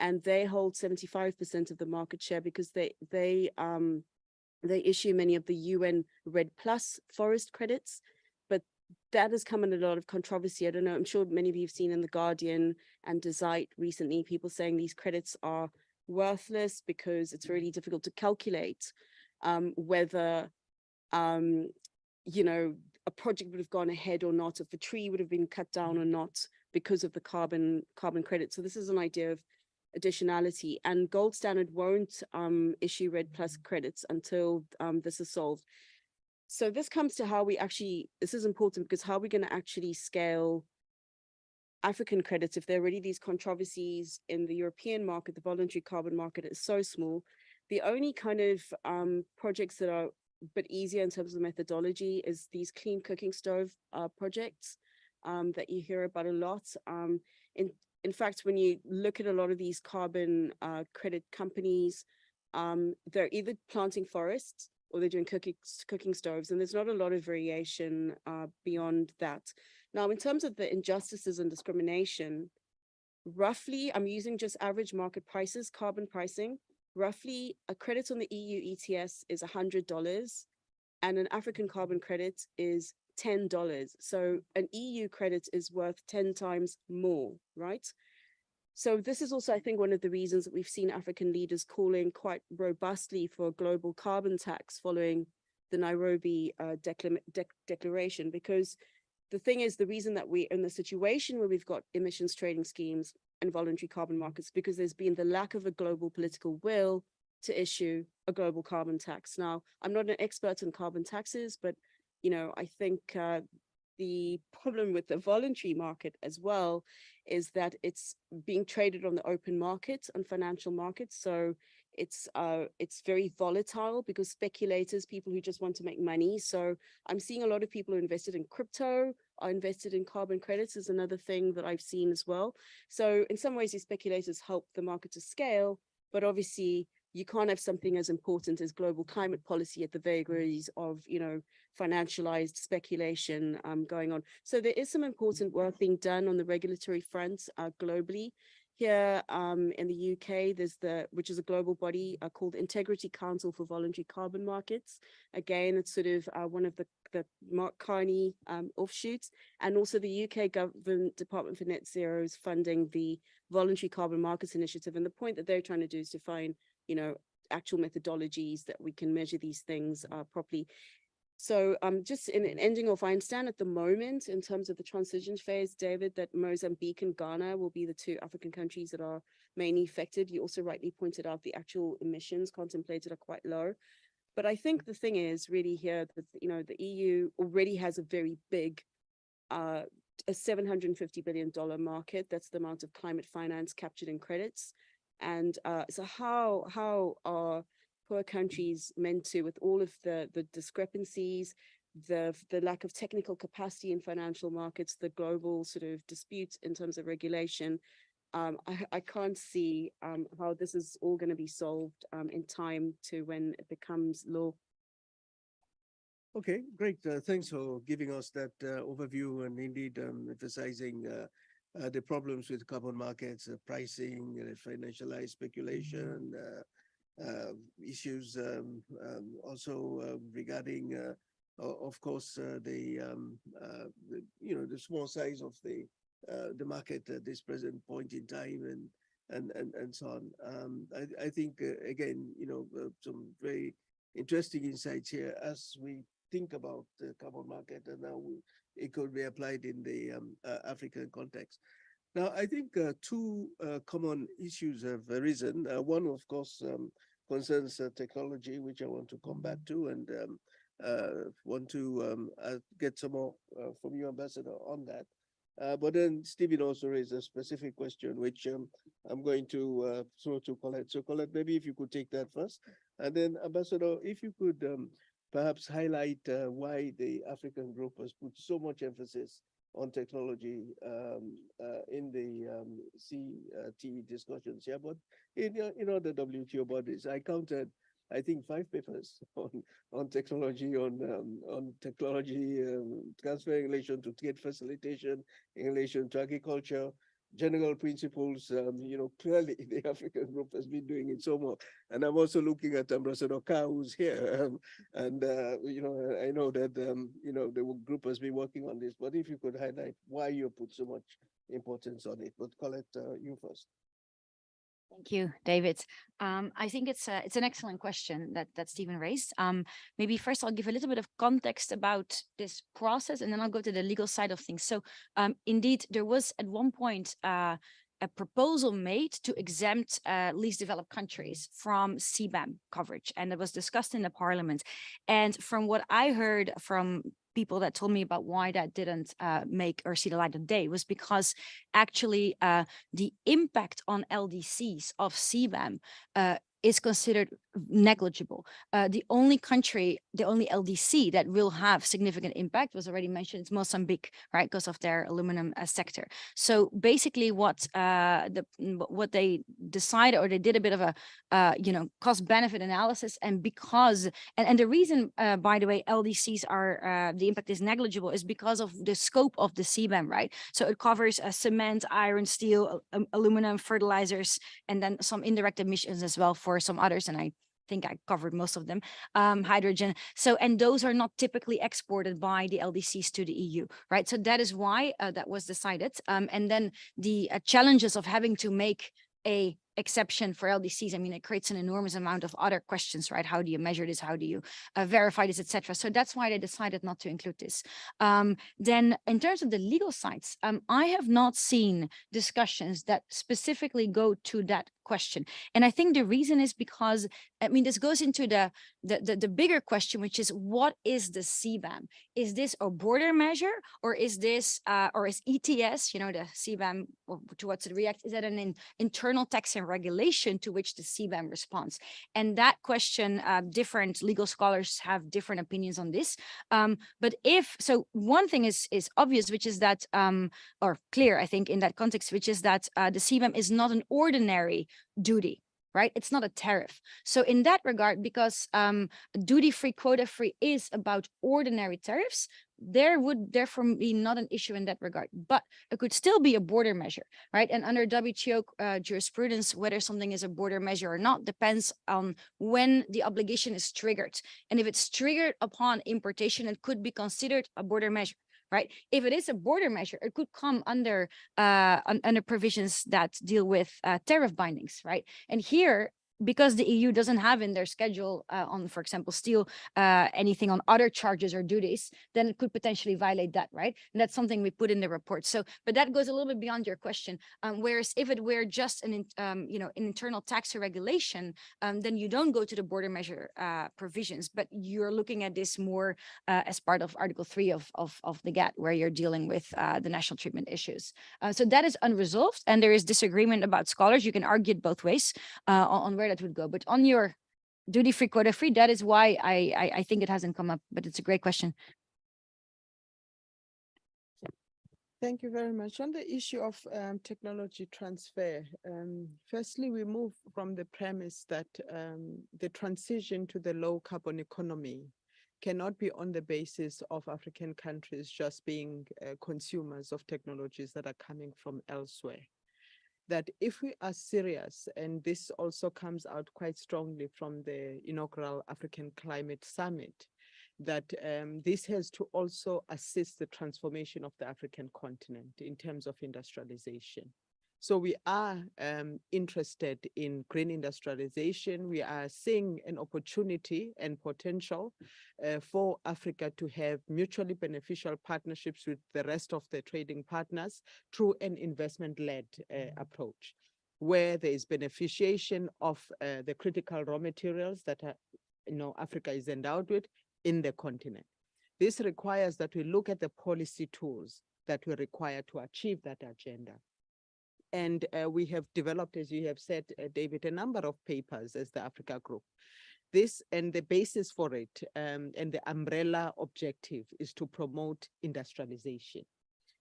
[SPEAKER 5] and they hold 75% of the market share because they issue many of the UN Red Plus forest credits. But that has come in a lot of controversy. I don't know, I'm sure many of you have seen in The Guardian and Dezite recently, people saying these credits are worthless because it's really difficult to calculate whether you know, a project would have gone ahead or not, if a tree would have been cut down or not because of the carbon credit. So this is an idea of additionality, and Gold Standard won't issue Red Plus credits until this is solved. So this comes to how we actually, this is important because how we're going to actually scale African credits if there are already these controversies in the European market. The voluntary carbon market is so small. The only kind of projects that are a bit easier in terms of methodology is these clean cooking stove projects that you hear about a lot. In fact, when you look at a lot of these carbon credit companies, they're either planting forests or they're doing cooking stoves, and there's not a lot of variation beyond that. Now, in terms of the injustices and discrimination, roughly, I'm using just average market prices, carbon pricing, roughly a credit on the EU ETS is $100 and an African carbon credit is $10. So an EU credit is worth 10 times more, right? So this is also, I think, one of the reasons that we've seen African leaders calling quite robustly for a global carbon tax following the Nairobi declaration, because the thing is, the reason that we're in the situation where we've got emissions trading schemes and voluntary carbon markets, because there's been the lack of a global political will to issue a global carbon tax. Now, I'm not an expert in carbon taxes, but you know, I think the problem with the voluntary market as well is that it's being traded on the open market, on financial markets. So it's very volatile because speculators, people who just want to make money. So I'm seeing a lot of people who invested in crypto are invested in carbon credits is another thing that I've seen as well. So in some ways, these speculators help the market to scale, but obviously you can't have something as important as global climate policy at the vagaries of, you know, financialized speculation going on. So there is some important work being done on the regulatory front globally. Here in the UK, there's which is a global body called Integrity Council for Voluntary Carbon Markets. Again, it's sort of one of the Mark Carney offshoots, and also the UK government Department for Net Zero is funding the Voluntary Carbon Markets Initiative. And the point that they're trying to do is to find, you know, actual methodologies that we can measure these things properly. So just in ending off, I understand at the moment, in terms of the transition phase, David, that Mozambique and Ghana will be the 2 African countries that are mainly affected. You also rightly pointed out the actual emissions contemplated are quite low. But I think the thing is really here that, you know, the EU already has a very big a $750 billion market. That's the amount of climate finance captured in credits. And so how are poor countries meant to, with all of the discrepancies, the lack of technical capacity in financial markets, the global sort of disputes in terms of regulation, I can't see how this is all going to be solved in time to when it becomes law.
[SPEAKER 1] Okay, great. Thanks for giving us that overview and indeed emphasizing the problems with carbon markets, pricing, financialized speculation, issues also regarding, of course, the small size of the market at this present point in time and so on. I think again, some very interesting insights here as we think about the carbon market and how it could be applied in the African context. Now, I think two common issues have arisen. One, of course, concerns technology, which I want to come back to, and want to get some more from you, Ambassador, on that. But then Stephen also raised a specific question, which I'm going to throw to Colette. So Colette, maybe if you could take that first. And then Ambassador, if you could perhaps highlight why the African group has put so much emphasis on technology in the CT discussions here, but in other WTO bodies. I counted, I think, 5 papers on technology, on technology transfer in relation to trade facilitation, in relation to agriculture, general principles. Clearly the African group has been doing it so much. And I'm also looking at Ambassador Carr, who's here, and I know that the group has been working on this. But if you could highlight why you put so much importance on it. But Colette, you first.
[SPEAKER 3] Thank you, David. I think it's an excellent question that Stephen raised. Maybe first I'll give a little bit of context about this process, and then I'll go to the legal side of things. So indeed, there was at one point a proposal made to exempt least developed countries from CBAM coverage, and it was discussed in the parliament. And from what I heard from people that told me about why that didn't make or see the light of day was because actually the impact on LDCs of CBAM is considered negligible. The only country, the only LDC that will have significant impact was already mentioned, it's Mozambique, right, because of their aluminum sector. So basically what they decided, or they did a bit of a cost benefit analysis, and because and the reason by the way LDCs are the impact is negligible is because of the scope of the CBAM, right? So it covers cement, iron, steel, aluminum, fertilizers, and then some indirect emissions as well for some others, and I think I covered most of them, hydrogen. So, and those are not typically exported by the LDCs to the EU, right? So that is why that was decided. And then the challenges of having to make a exception for LDCs, I mean, it creates an enormous amount of other questions, right? How do you measure this? How do you verify this, etc.? So that's why they decided not to include this. Then in terms of the legal sides, I have not seen discussions that specifically go to that question. And I think the reason is because, I mean, this goes into the bigger question, which is what is the CBAM? Is this a border measure, or is this, or is ETS, the CBAM, or to what's it react? Is that an internal tax and regulation to which the CBAM responds? And that question, different legal scholars have different opinions on this. But so one thing is obvious, which is that, or clear, I think, in that context, which is that the CBAM is not an ordinary duty, right? It's not a tariff. So in that regard, because duty-free, quota-free is about ordinary tariffs, there would therefore be not an issue in that regard, but it could still be a border measure, right? And under WTO jurisprudence, whether something is a border measure or not depends on when the obligation is triggered. And if it's triggered upon importation, it could be considered a border measure, right? If it is a border measure, it could come under provisions that deal with tariff bindings, right? And here, because the EU doesn't have in their schedule on, for example, steel, anything on other charges or duties, then it could potentially violate that, right? And that's something we put in the report. So, but that goes a little bit beyond your question. Whereas if it were just an internal tax or regulation, then you don't go to the border measure provisions, but you're looking at this more as part of Article 3 of the GATT, where you're dealing with the national treatment issues. So that is unresolved, and there is disagreement about scholars. You can argue it both ways on where that would go. But on your duty-free, quota-free, that is why I think it hasn't come up, but it's a great question.
[SPEAKER 2] Thank you very much. On the issue of technology transfer, firstly, we move from the premise that the transition to the low carbon economy cannot be on the basis of African countries just being consumers of technologies that are coming from elsewhere. That if we are serious, and this also comes out quite strongly from the inaugural African Climate Summit, that this has to also assist the transformation of the African continent in terms of industrialization. So we are interested in green industrialization. We are seeing an opportunity and potential for Africa to have mutually beneficial partnerships with the rest of the trading partners through an investment-led approach, where there is beneficiation of the critical raw materials that Africa is endowed with in the continent. This requires that we look at the policy tools that we require to achieve that agenda. And we have developed, as you have said, David, a number of papers as the Africa Group. This and the basis for it and the umbrella objective is to promote industrialization.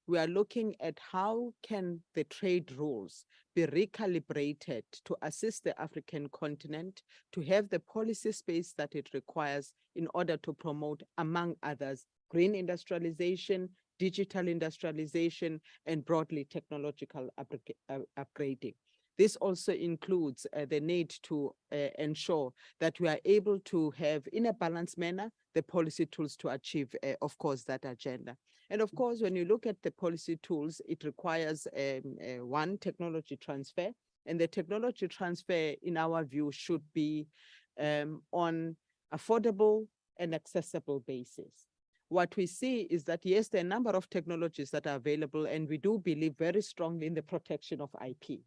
[SPEAKER 2] We are looking at how can the trade rules be recalibrated to assist the African continent to have the policy space that it requires in order to promote, among others, green industrialization, digital industrialization, and broadly technological upgrading. This also includes the need to ensure that we are able to have, in a balanced manner, the policy tools to achieve, of course, that agenda. And of course, when you look at the policy tools, it requires one, technology transfer. And the technology transfer, in our view, should be on affordable and accessible basis. What we see is that, yes, there are a number of technologies that are available, and we do believe very strongly in the protection of IP,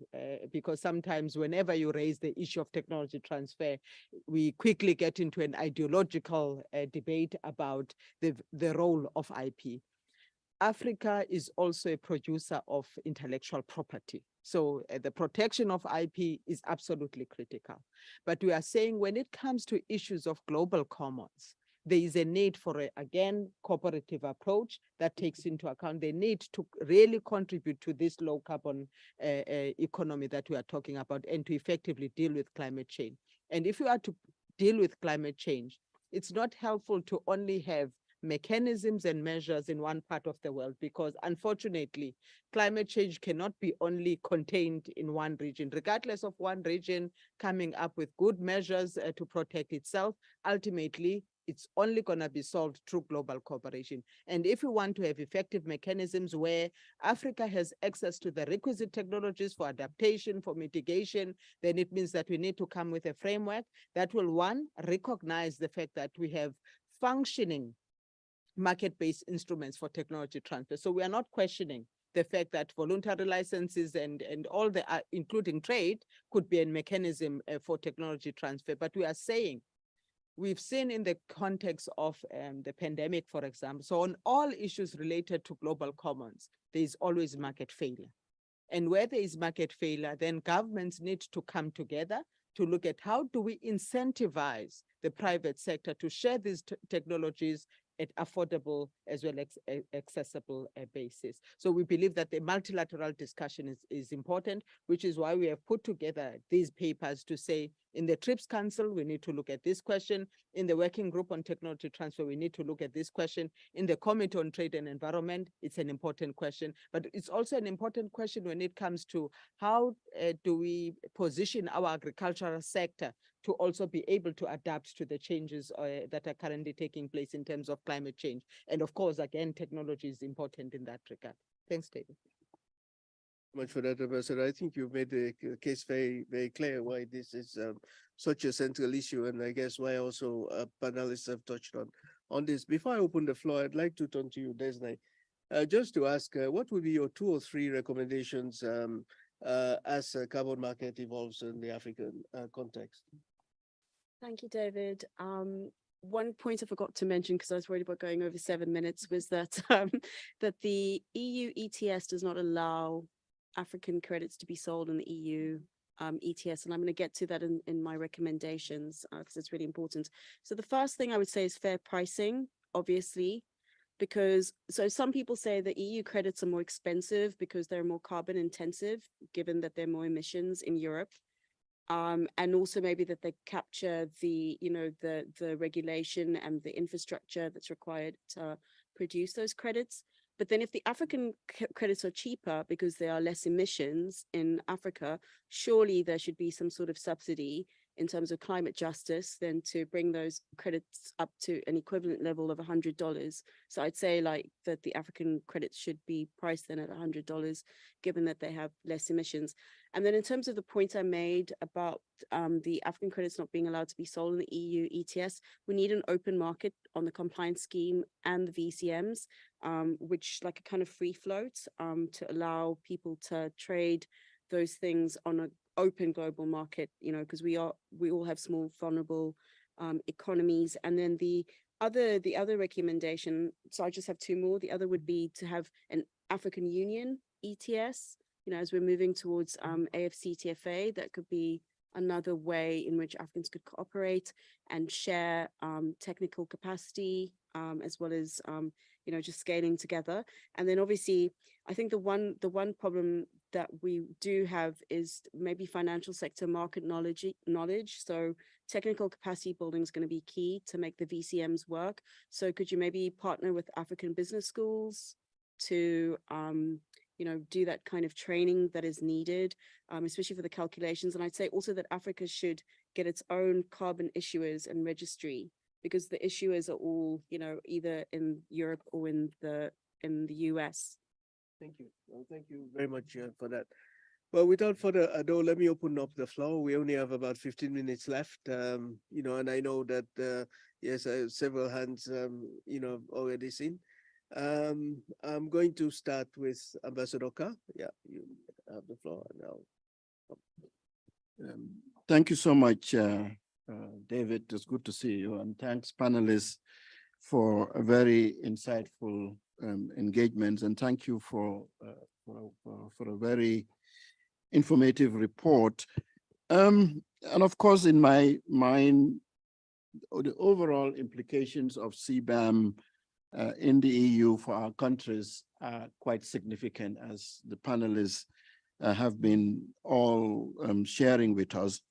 [SPEAKER 2] because sometimes whenever you raise the issue of technology transfer, we quickly get into an ideological debate about the role of IP. Africa is also a producer of intellectual property. So the protection of IP is absolutely critical. But we are saying when it comes to issues of global commons, there is a need for, again, cooperative approach that takes into account the need to really contribute to this low carbon economy that we are talking about and to effectively deal with climate change. And if you are to deal with climate change, it's not helpful to only have mechanisms and measures in one part of the world, because unfortunately, climate change cannot be only contained in one region. Regardless of one region coming up with good measures to protect itself, ultimately, it's only going to be solved through global cooperation. And if we want to have effective mechanisms where Africa has access to the requisite technologies for adaptation, for mitigation, then it means that we need to come with a framework that will, one, recognize the fact that we have functioning market-based instruments for technology transfer. So we are not questioning the fact that voluntary licenses and all the, including trade, could be a mechanism for technology transfer. But we are saying, we've seen in the context of the pandemic, for example, so on all issues related to global commons, there is always market failure. And where there is market failure, then governments need to come together to look at how do we incentivize the private sector to share these technologies at affordable as well as accessible basis. So we believe that the multilateral discussion is important, which is why we have put together these papers to say, in the TRIPS Council, we need to look at this question. In the Working Group on Technology Transfer, we need to look at this question. In the Committee on Trade and Environment, it's an important question, but it's also an important question when it comes to how do we position our agricultural sector to also be able to adapt to the changes that are currently taking place in terms of climate change. And of course, again, technology is important in that regard. Thanks, David.
[SPEAKER 1] Much for that, Ambassador. I think you've made the case very, very clear why this is such a central issue, and I guess why also panelists have touched on this. Before I open the floor, I'd like to turn to you, Desney, just to ask what would be your 2 or 3 recommendations as a carbon market evolves in the African context?
[SPEAKER 5] Thank you, David. One point I forgot to mention because I was worried about going over 7 minutes was that that the EU ETS does not allow African credits to be sold in the EU ETS, and I'm going to get to that in my recommendations because it's really important. So the first thing I would say is fair pricing, obviously, because some people say the EU credits are more expensive because they're more carbon intensive, given that there are more emissions in Europe. And also maybe that they capture the, the regulation and the infrastructure that's required to produce those credits. But then if the African credits are cheaper because there are less emissions in Africa, surely there should be some sort of subsidy in terms of climate justice then to bring those credits up to an equivalent level of $100. So I'd say like that the African credits should be priced then at $100, given that they have less emissions. And then in terms of the point I made about the African credits not being allowed to be sold in the EU ETS, we need an open market on the compliance scheme and the VCMs, which like a kind of free float to allow people to trade those things on an open global market, because we all have small vulnerable economies. And then the other recommendation, so I just have 2 more. The other would be to have an African Union ETS. As we're moving towards AFCTFA, that could be another way in which Africans could cooperate and share technical capacity, as well as just scaling together. And then obviously, I think the one problem that we do have is maybe financial sector market knowledge. So technical capacity building is going to be key to make the VCMs work. So could you maybe partner with African business schools to do that kind of training that is needed, especially for the calculations? And I'd say also that Africa should get its own carbon issuers and registry, because the issuers are all, either in Europe or in the US.
[SPEAKER 1] Thank you. Well, thank you very much for that. Well, without further ado, let me open up the floor. We only have about 15 minutes left, and I know that, yes, several hands, already seen. I'm going to start with Ambassador Ka. Yeah, you have the floor now.
[SPEAKER 6] Thank you so much, David. It's good to see you, and thanks panelists for a very insightful engagement, and thank you for a very informative report. And of course, in my mind, the overall implications of CBAM in the EU for our countries are quite significant, as the panelists have been all sharing with us.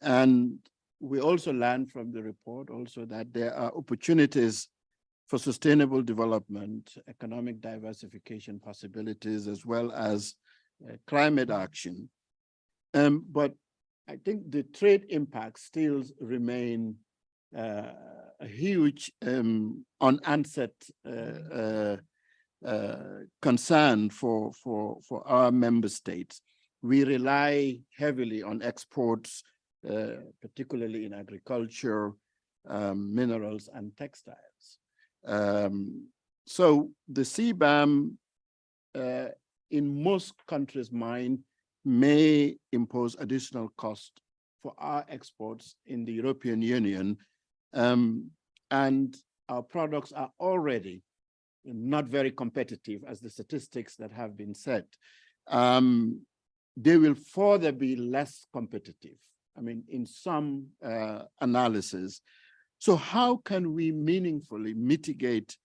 [SPEAKER 6] And we also learned from the report also that there are opportunities for sustainable development, economic diversification possibilities, as well as climate action. But I think the trade impacts still remain a huge unanswered concern for our member states. We rely heavily on exports, particularly in agriculture, minerals, and textiles. So the CBAM, in most countries' mind, may impose additional cost for our exports in the European Union, and our products are already not very competitive, as the statistics that have been said. They will further be less competitive, in some analysis. So how can we meaningfully mitigate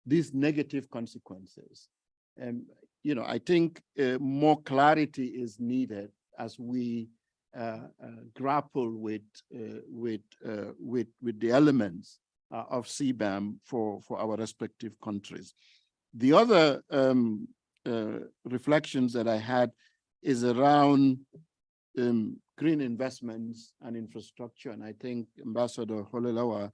[SPEAKER 6] these negative consequences? I think more clarity is needed as we grapple with the elements of CBAM for our respective countries. The other reflections that I had is around green investments and infrastructure. And I think Ambassador Holelawa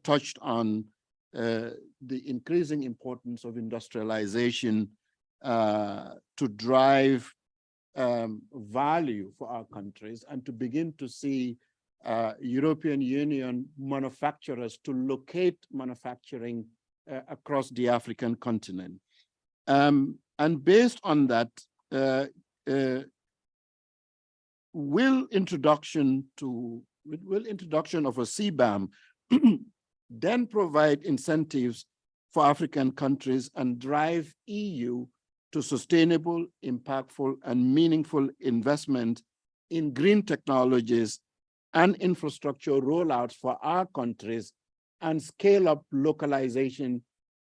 [SPEAKER 6] touched on the increasing importance of industrialization to drive value for our countries and to begin to see European Union manufacturers to locate manufacturing across the African continent. And based on that, will introduction of a CBAM then provide incentives for African countries and drive EU to sustainable, impactful, and meaningful investment in green technologies and infrastructure rollouts for our countries and scale up localization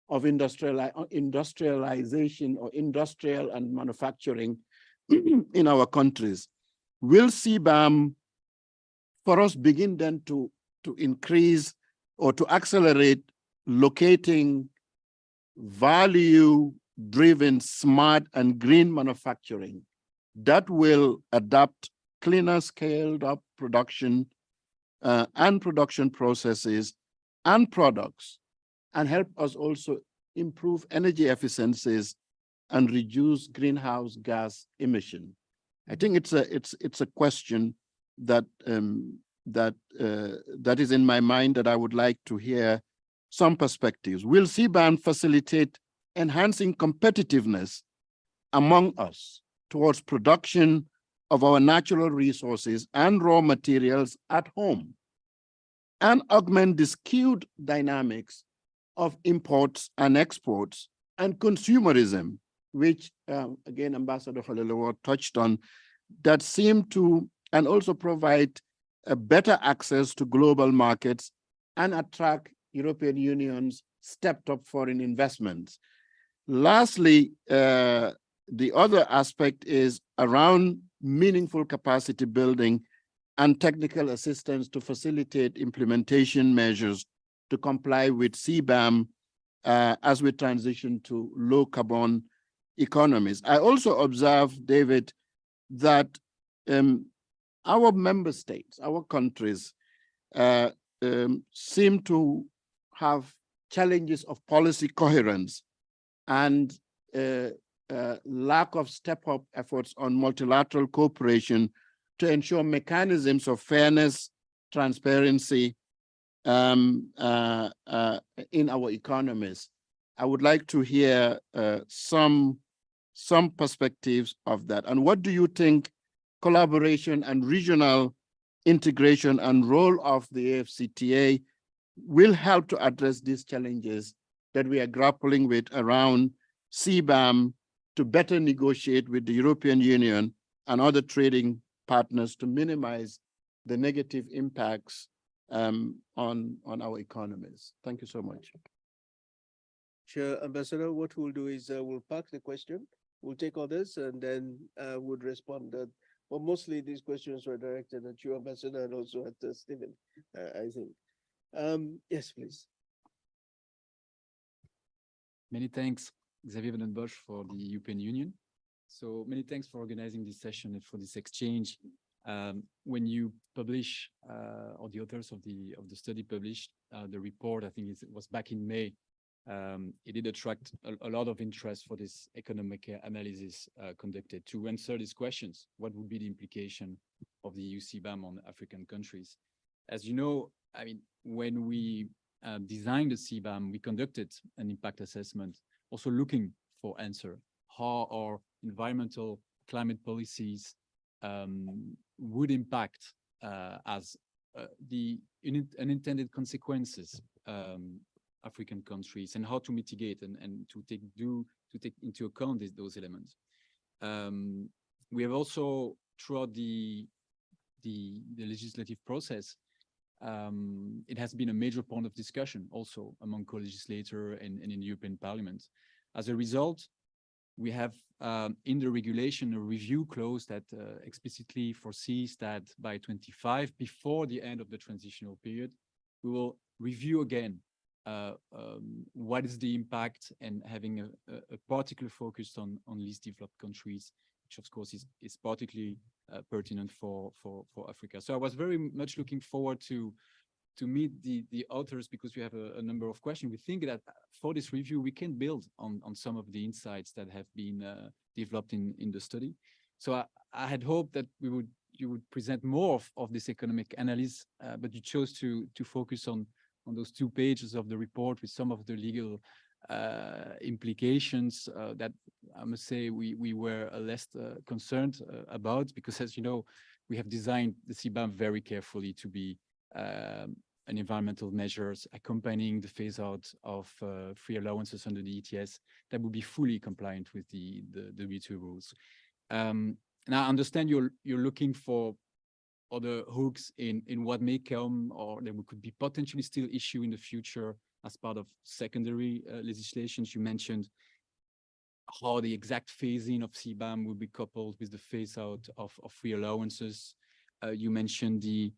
[SPEAKER 6] of industrialization or industrial and manufacturing in our countries. Will CBAM for us begin then to increase or to accelerate locating value-driven, smart, and green manufacturing that will adapt cleaner, scaled-up production and production processes and products, and help us also improve energy efficiencies and reduce greenhouse gas emission? I think it's a question that that is in my mind that I would like to hear some perspectives. Will CBAM facilitate enhancing competitiveness among us towards production of our natural resources and raw materials at home, and augment the skewed dynamics of imports and exports and consumerism, which again, Ambassador Khalilawar touched on, that seem to, and also provide a better access to global markets and attract European Union's stepped up foreign investments. Lastly, the other aspect is around meaningful capacity building and technical assistance to facilitate implementation measures to comply with CBAM as we transition to low carbon economies. I also observe, David, that our member states, our countries, seem to have challenges of policy coherence and lack of step-up efforts on multilateral cooperation to ensure mechanisms of fairness, transparency in our economies. I would like to hear some perspectives of that. And what do you think collaboration and regional integration and role of the AFCTA will help to address these challenges that we are grappling with around CBAM to better negotiate with the European Union and other trading partners to minimize the negative impacts on our economies? Thank you so much.
[SPEAKER 1] Sure, Ambassador, what we'll do is we'll park the question, we'll take others, and then would respond. Well, mostly these questions were directed at you, Ambassador, and also at Stephen, I think. Yes, please.
[SPEAKER 7] Many thanks, Xavier Van den Bosch, for the European Union. So many thanks for organizing this session and for this exchange. When you publish, or the authors of the study published the report, I think it was back in May, it did attract a lot of interest for this economic analysis conducted to answer these questions. What would be the implication of the EU CBAM on African countries? As you know, I mean, when we designed the CBAM, we conducted an impact assessment, also looking for answer, how our environmental climate policies would impact as the unintended consequences African countries, and how to mitigate and to take into account those elements. We have also, throughout the legislative process, it has been a major point of discussion also among co-legislators and in the European Parliament. As a result, we have in the regulation a review clause that explicitly foresees that by 2025, before the end of the transitional period, we will review again what is the impact, and having a particular focus on least developed countries, which of course is particularly pertinent for Africa. So I was very much looking forward to meet the authors, because we have a number of questions. We think that for this review, we can build on some of the insights that have been developed in the study. So I had hoped that you would present more of this economic analysis, but you chose to focus on those 2 pages of the report with some of the legal implications that I must say we were less concerned about, because, as you know, we have designed the CBAM very carefully to be an environmental measures accompanying the phase out of free allowances under the ETS that would be fully compliant with the WTO rules. And I understand you're looking for other hooks in what may come, or that we could be potentially still issue in the future as part of secondary legislations. You mentioned how the exact phasing of CBAM will be coupled with the phase out of free allowances. You mentioned the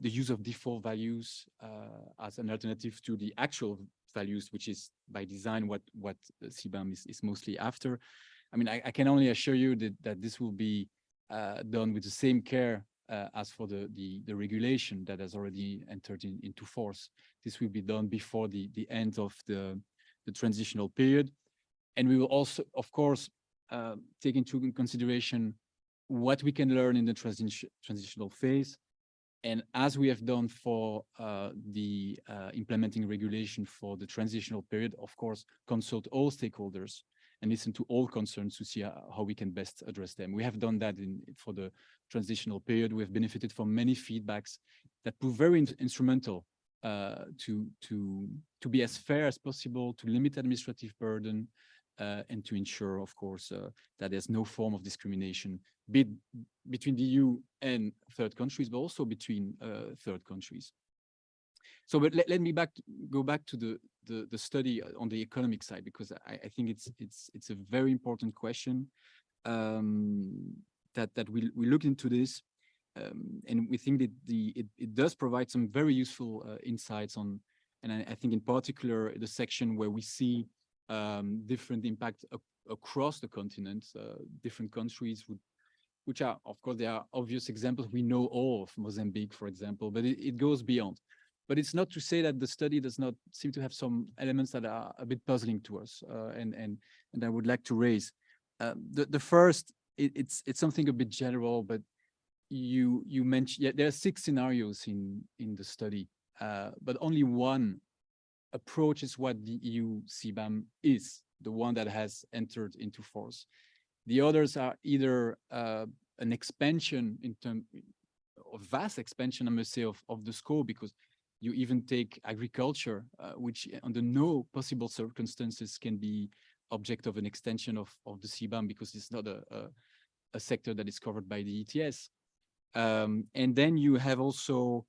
[SPEAKER 7] use of default values as an alternative to the actual values, which is by design what CBAM is mostly after. I mean, I can only assure you that this will be done with the same care as for the regulation that has already entered into force. This will be done before the end of the transitional period. And we will also, of course, take into consideration what we can learn in the transitional phase. And as we have done for the implementing regulation for the transitional period, of course, consult all stakeholders and listen to all concerns to see how we can best address them. We have done that for the transitional period. We have benefited from many feedbacks that prove very instrumental to be as fair as possible, to limit administrative burden, and to ensure, of course, that there's no form of discrimination between the EU and third countries, but also between third countries. So, but let me go back to the study on the economic side, because I think it's a very important question that we look into this, and we think that it does provide some very useful insights on, and I think in particular the section where we see different impact across the continent, different countries which are, of course, there are obvious examples. We know all of Mozambique, for example, but it goes beyond. But it's not to say that the study does not seem to have some elements that are a bit puzzling to us, and I would like to raise. The first, it's something a bit general, but you mentioned there are 6 scenarios in the study, but only one approach is what the EU CBAM is, the one that has entered into force. The others are either an expansion in terms of vast expansion, I must say, of the scope, because you even take agriculture, which under no possible circumstances can be object of an extension of the CBAM, because it's not a sector that is covered by the ETS. And then you have also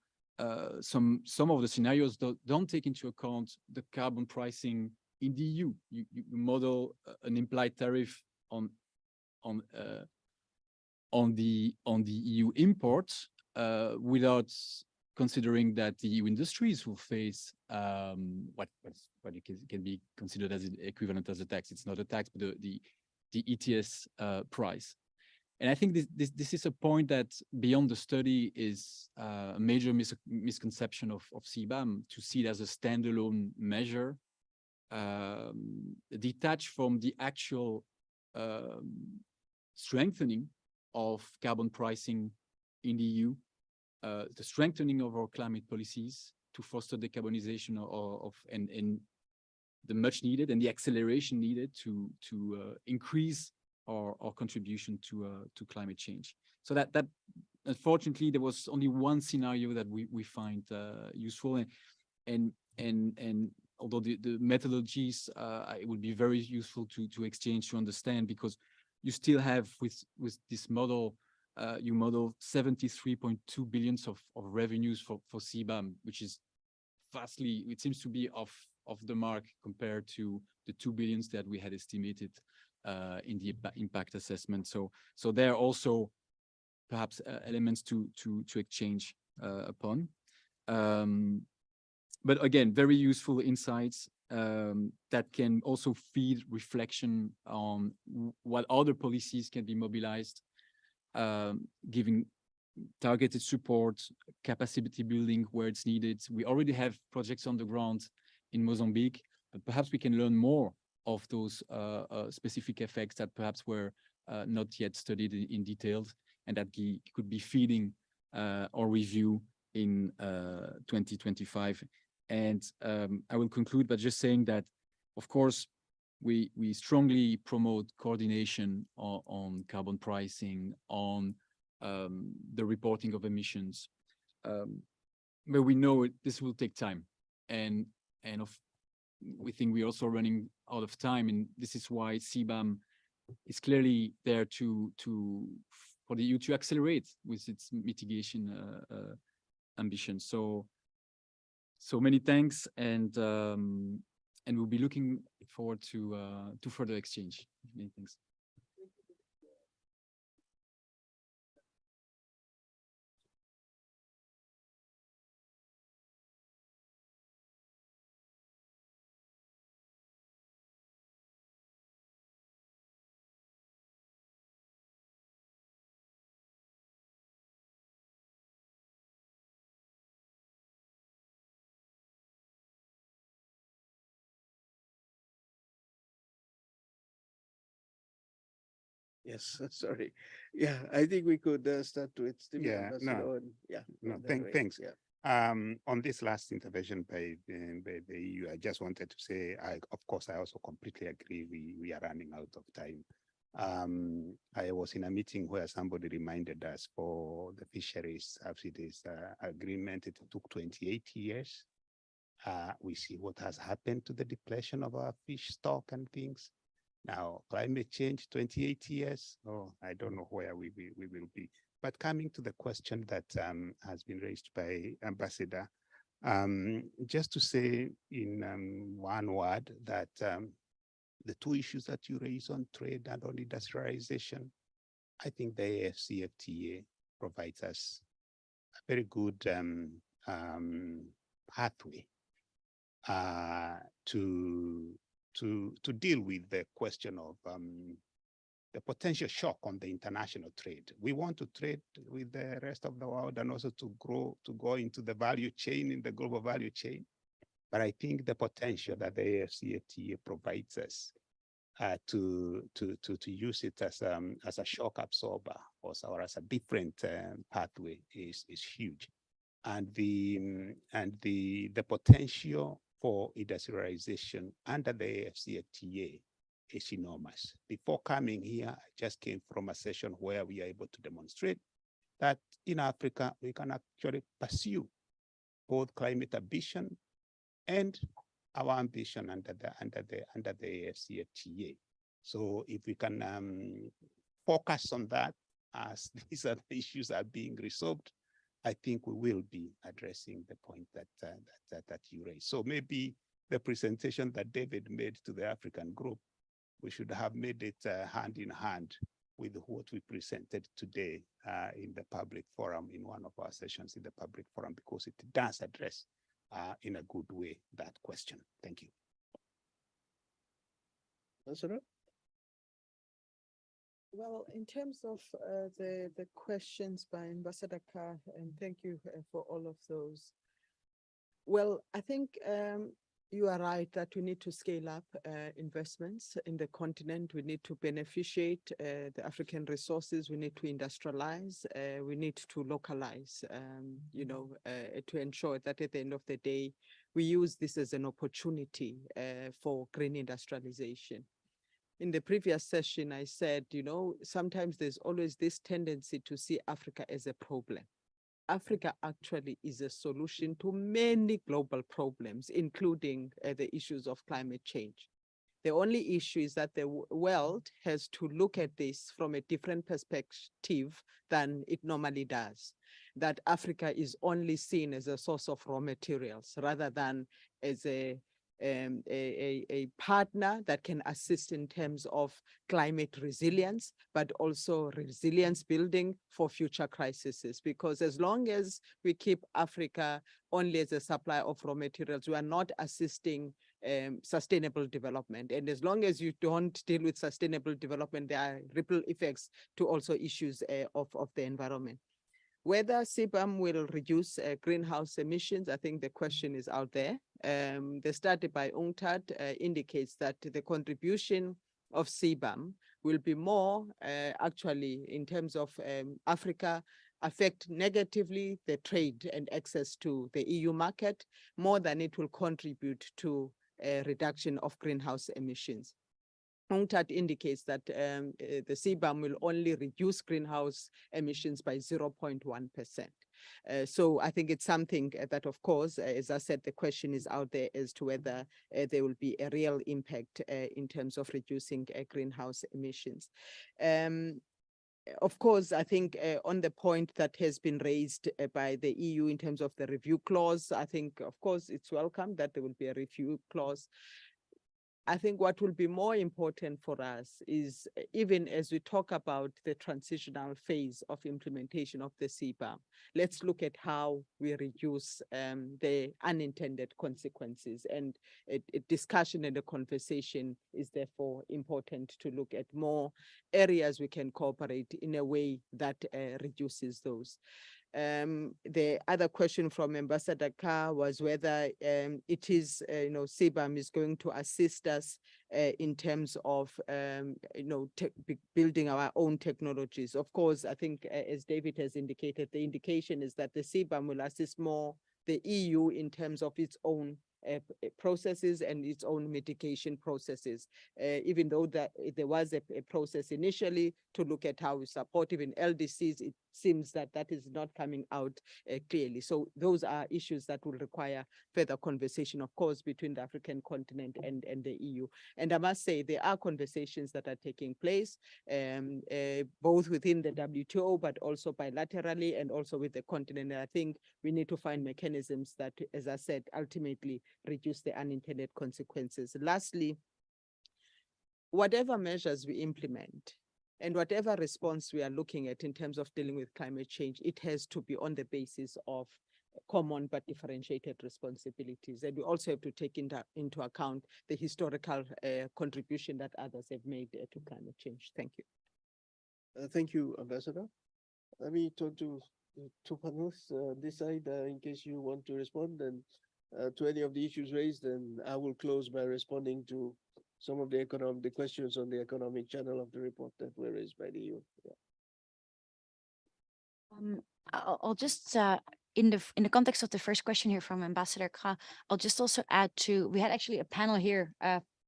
[SPEAKER 7] some of the scenarios don't take into account the carbon pricing in the EU. You model an implied tariff on the EU imports without considering that the EU industries will face what can be considered as equivalent as a tax. It's not a tax, but the ETS price. And I think this is a point that beyond the study is a major misconception of CBAM, to see it as a standalone measure, detached from the actual strengthening of carbon pricing in the EU, the strengthening of our climate policies to foster decarbonization and the much needed and the acceleration needed to increase our contribution to climate change. So that unfortunately there was only one scenario that we find useful, and although the methodologies it would be very useful to exchange, to understand, because you still have with this model, you model 73.2 billion of revenues for CBAM, which is vastly, it seems to be off the mark compared to the 2 billion that we had estimated in the impact assessment. So there are also perhaps elements to exchange upon. But again, very useful insights that can also feed reflection on what other policies can be mobilized, giving targeted support, capacity building where it's needed. We already have projects on the ground in Mozambique, but perhaps we can learn more of those specific effects that perhaps were not yet studied in detail, and that could be feeding our review in 2025. And I will conclude by just saying that, of course, we strongly promote coordination on carbon pricing, on the reporting of emissions. But we know this will take time, and we think we're also running out of time, and this is why CBAM is clearly there for the EU to accelerate with its mitigation ambition. So many thanks, and we'll be looking forward to further exchange. Many thanks.
[SPEAKER 1] Yes, sorry. Yeah, I think we could start with Stephen.
[SPEAKER 4] Yeah, no,
[SPEAKER 1] Yeah.
[SPEAKER 4] no,
[SPEAKER 1] that way,
[SPEAKER 4] thanks.
[SPEAKER 1] Yeah.
[SPEAKER 4] On this last intervention by the EU, I just wanted to say, of course, I also completely agree. We are running out of time. I was in a meeting where somebody reminded us for the fisheries subsidies agreement, it took 28 years. We see what has happened to the depletion of our fish stock and things. Now, climate change, 28 years, oh, I don't know where we will be. But coming to the question that has been raised by Ambassador, just to say in one word that the two issues that you raise on trade and on industrialization, I think the AFCFTA provides us a very good pathway to deal with the question of the potential shock on the international trade. We want to trade with the rest of the world and also to go into the value chain, in the global value chain. But I think the potential that the AFCFTA provides us to use it as a shock absorber or as a different pathway is huge. And the potential for industrialization under the AFCFTA is enormous. Before coming here, I just came from a session where we are able to demonstrate that in Africa, we can actually pursue both climate ambition and our ambition under the AFCFTA. So if we can focus on that as these other issues are being resolved, I think we will be addressing the point that you raised. So maybe the presentation that David made to the African group, we should have made it hand in hand with what we presented today in the public forum, in one of our sessions in the public forum, because it does address in a good way that question. Thank you.
[SPEAKER 2] Well, in terms of the questions by Ambassador Carr, and thank you for all of those. Well, I think you are right that we need to scale up investments in the continent. We need to beneficiate the African resources. We need to industrialize. We need to localize, to ensure that at the end of the day, we use this as an opportunity for green industrialization. In the previous session, I said, sometimes there's always this tendency to see Africa as a problem. Africa actually is a solution to many global problems, including the issues of climate change. The only issue is that the world has to look at this from a different perspective than it normally does. That Africa is only seen as a source of raw materials rather than as a partner that can assist in terms of climate resilience, but also resilience building for future crises. Because as long as we keep Africa only as a supplier of raw materials, we are not assisting sustainable development. And as long as you don't deal with sustainable development, there are ripple effects to also issues of the environment. Whether CBAM will reduce greenhouse emissions, I think the question is out there. The study by UNCTAD indicates that the contribution of CBAM will be more actually in terms of Africa affect negatively the trade and access to the EU market more than it will contribute to a reduction of greenhouse emissions. UNCTAD indicates that the CBAM will only reduce greenhouse emissions by 0.1%. So I think it's something that, of course, as I said, the question is out there as to whether there will be a real impact in terms of reducing greenhouse emissions. Of course, I think on the point that has been raised by the EU in terms of the review clause, I think, of course, it's welcome that there will be a review clause. I think what will be more important for us is even as we talk about the transitional phase of implementation of the CBAM, let's look at how we reduce the unintended consequences, and a discussion and a conversation is therefore important to look at more areas we can cooperate in a way that reduces those. The other question from Ambassador Carr was whether it is, CBAM is going to assist us in terms of, building our own technologies. Of course, I think as David has indicated, the indication is that the CBAM will assist more the EU in terms of its own processes and its own mitigation processes, even though that there was a process initially to look at how we support even LDCs, it seems that that is not coming out clearly. So those are issues that will require further conversation, of course, between the African continent and the EU. And I must say there are conversations that are taking place, both within the WTO, but also bilaterally and also with the continent. And I think we need to find mechanisms that, as I said, ultimately reduce the unintended consequences. Lastly, whatever measures we implement and whatever response we are looking at in terms of dealing with climate change, it has to be on the basis of common but differentiated responsibilities. And we also have to take into account the historical contribution that others have made to climate change. Thank you.
[SPEAKER 1] Thank you, Ambassador. Let me talk to two panelists this side in case you want to respond and to any of the issues raised, and I will close by responding to some of the questions on the economic channel of the report that were raised by the EU. Yeah.
[SPEAKER 3] I'll just in the context of the first question here from Ambassador Kha, I'll just also add to, we had actually a panel here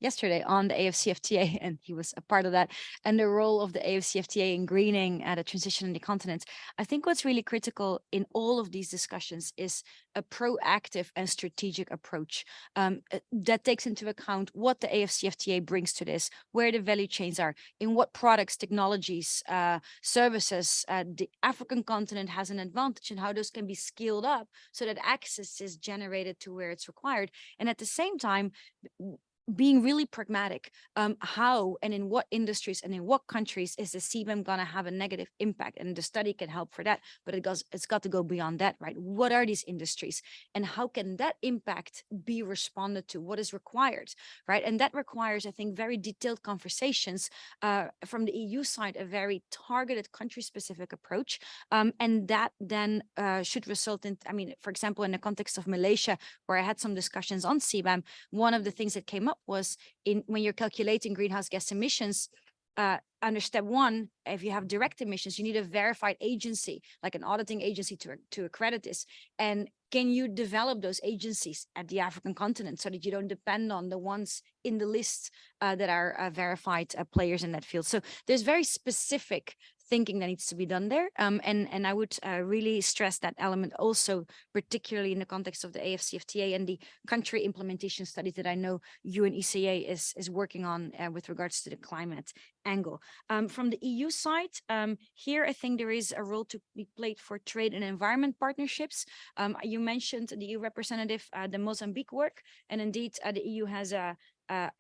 [SPEAKER 3] yesterday on the AFCFTA, and he was a part of that, and the role of the AFCFTA in greening the transition in the continent. I think what's really critical in all of these discussions is a proactive and strategic approach that takes into account what the AFCFTA brings to this, where the value chains are, in what products, technologies, services the African continent has an advantage, and how those can be scaled up so that access is generated to where it's required. And at the same time, being really pragmatic, how and in what industries and in what countries is the CBAM going to have a negative impact? And the study can help for that, but it's got to go beyond that, right? What are these industries and how can that impact be responded to? What is required, right? And that requires, I think, very detailed conversations from the EU side, a very targeted country-specific approach. And that then should result in, I mean, for example, in the context of Malaysia, where I had some discussions on CBAM, one of the things that came up was when you're calculating greenhouse gas emissions, under step one, if you have direct emissions, you need a verified agency, like an auditing agency to accredit this. And can you develop those agencies at the African continent so that you don't depend on the ones in the list that are verified players in that field? So there's very specific thinking that needs to be done there. And I would really stress that element also, particularly in the context of the AFCFTA and the country implementation studies that I know UNECA is working on with regards to the climate angle. From the EU side, here I think there is a role to be played for trade and environment partnerships. You mentioned the EU representative, the Mozambique work, and indeed the EU has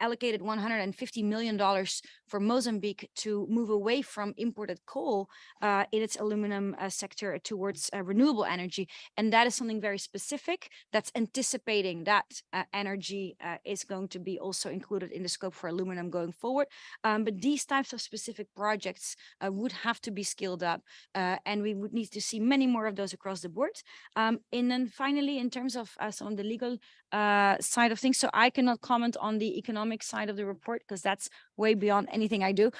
[SPEAKER 3] allocated $150 million for Mozambique to move away from imported coal in its aluminum sector towards renewable energy. And that is something very specific that's anticipating that energy is going to be also included in the scope for aluminum going forward. But these types of specific projects would have to be scaled up, and we would need to see many more of those across the board. And then finally, in terms of some of the legal side of things. So I cannot comment on the economic side of the report because that's way beyond anything I do.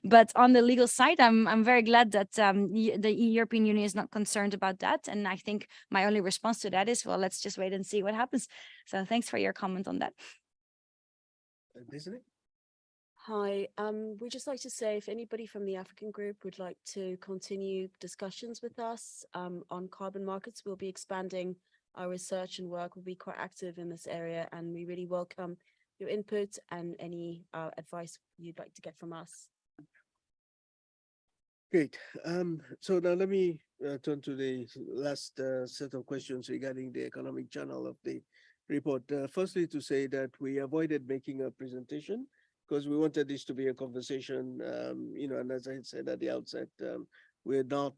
[SPEAKER 3] But on the legal side, I'm very glad that the European Union is not concerned about that. And I think my only response to that is, well, let's just wait and see what happens. So thanks for your comment on that.
[SPEAKER 5] Hi, we'd just like to say if anybody from the African group would like to continue discussions with us on carbon markets, we'll be expanding our research and work. We'll be quite active in this area, and we really welcome your input and any advice you'd like to get from us.
[SPEAKER 1] Great. So now let me turn to the last set of questions regarding the economic channel of the report. Firstly, to say that we avoided making a presentation because we wanted this to be a conversation, and as I said at the outset, we had not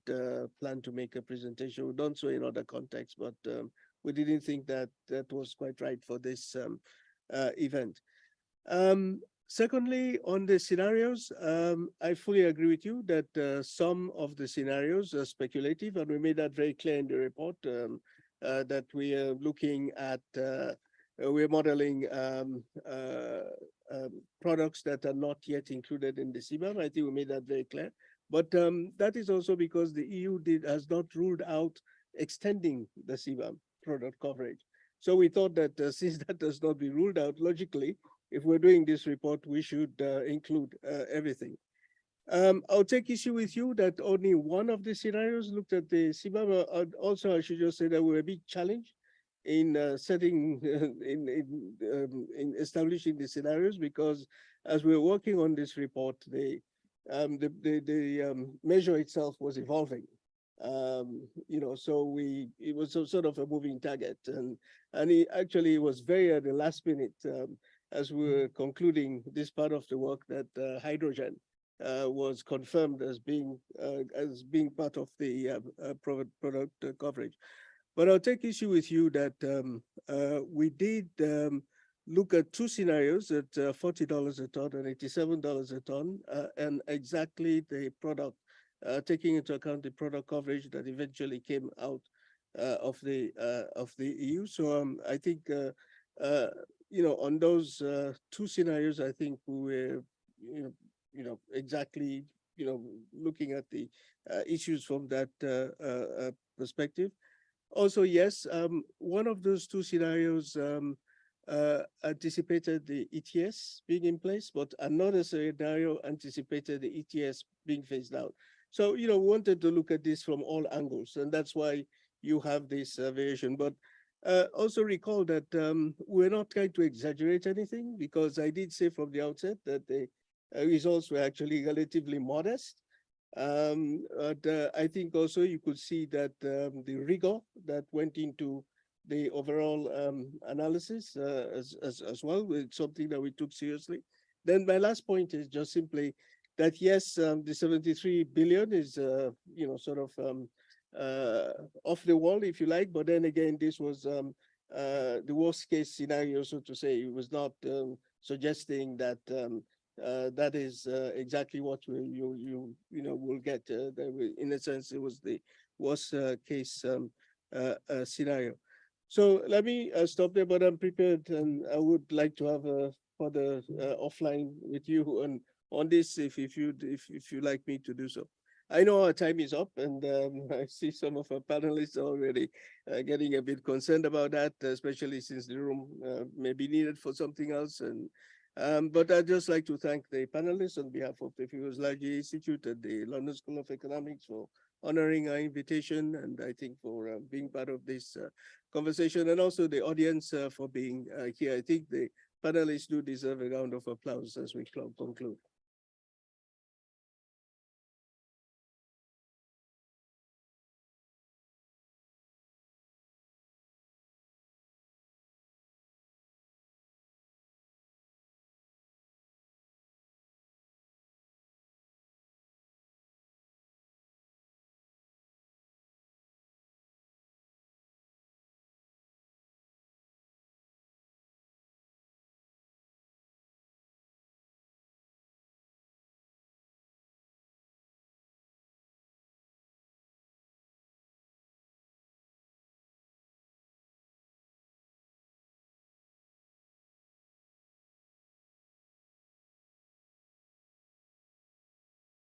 [SPEAKER 1] planned to make a presentation. We've done so in other contexts, but we didn't think that that was quite right for this event. Secondly, on the scenarios, I fully agree with you that some of the scenarios are speculative, and we made that very clear in the report that we are looking at, we're modeling products that are not yet included in the CBAM. I think we made that very clear. But that is also because the EU has not ruled out extending the CBAM product coverage. So we thought that since that does not be ruled out, logically, if we're doing this report, we should include everything. I'll take issue with you that only one of the scenarios looked at the CBAM. Also, I should just say that we're a big challenge in setting, in establishing the scenarios, because as we're working on this report, the measure itself was evolving. So it was sort of a moving target, and it actually was very at the last minute as we were concluding this part of the work that hydrogen was confirmed as being part of the product coverage. But I'll take issue with you that we did look at two scenarios at $40 a ton and $87 a ton, and exactly the product, taking into account the product coverage that eventually came out of the EU. So I think on those two scenarios, I think we were exactly looking at the issues from that perspective. Also, yes, one of those two scenarios anticipated the ETS being in place, but another scenario anticipated the ETS being phased out. So, we wanted to look at this from all angles, and that's why you have this variation. But also recall that we're not trying to exaggerate anything, because I did say from the outset that the results were actually relatively modest. But I think also you could see that the rigor that went into the overall analysis as well was something that we took seriously. Then my last point is just simply that yes, the 73 billion is sort of off the wall, if you like. But then again, this was the worst case scenario, so to say. It was not suggesting that that is exactly what you will get. In a sense, it was the worst case scenario. So let me stop there, but I'm prepared, and I would like to have a further offline with you on this if you like me to do so. I know our time is up, and I see some of our panelists already getting a bit concerned about that, especially since the room may be needed for something else. But I'd just like to thank the panelists on behalf of the Fuselage Institute at the London School of Economics for honoring our invitation, and I think for being part of this conversation, and also the audience for being here. I think the panelists do deserve a round of applause as we conclude.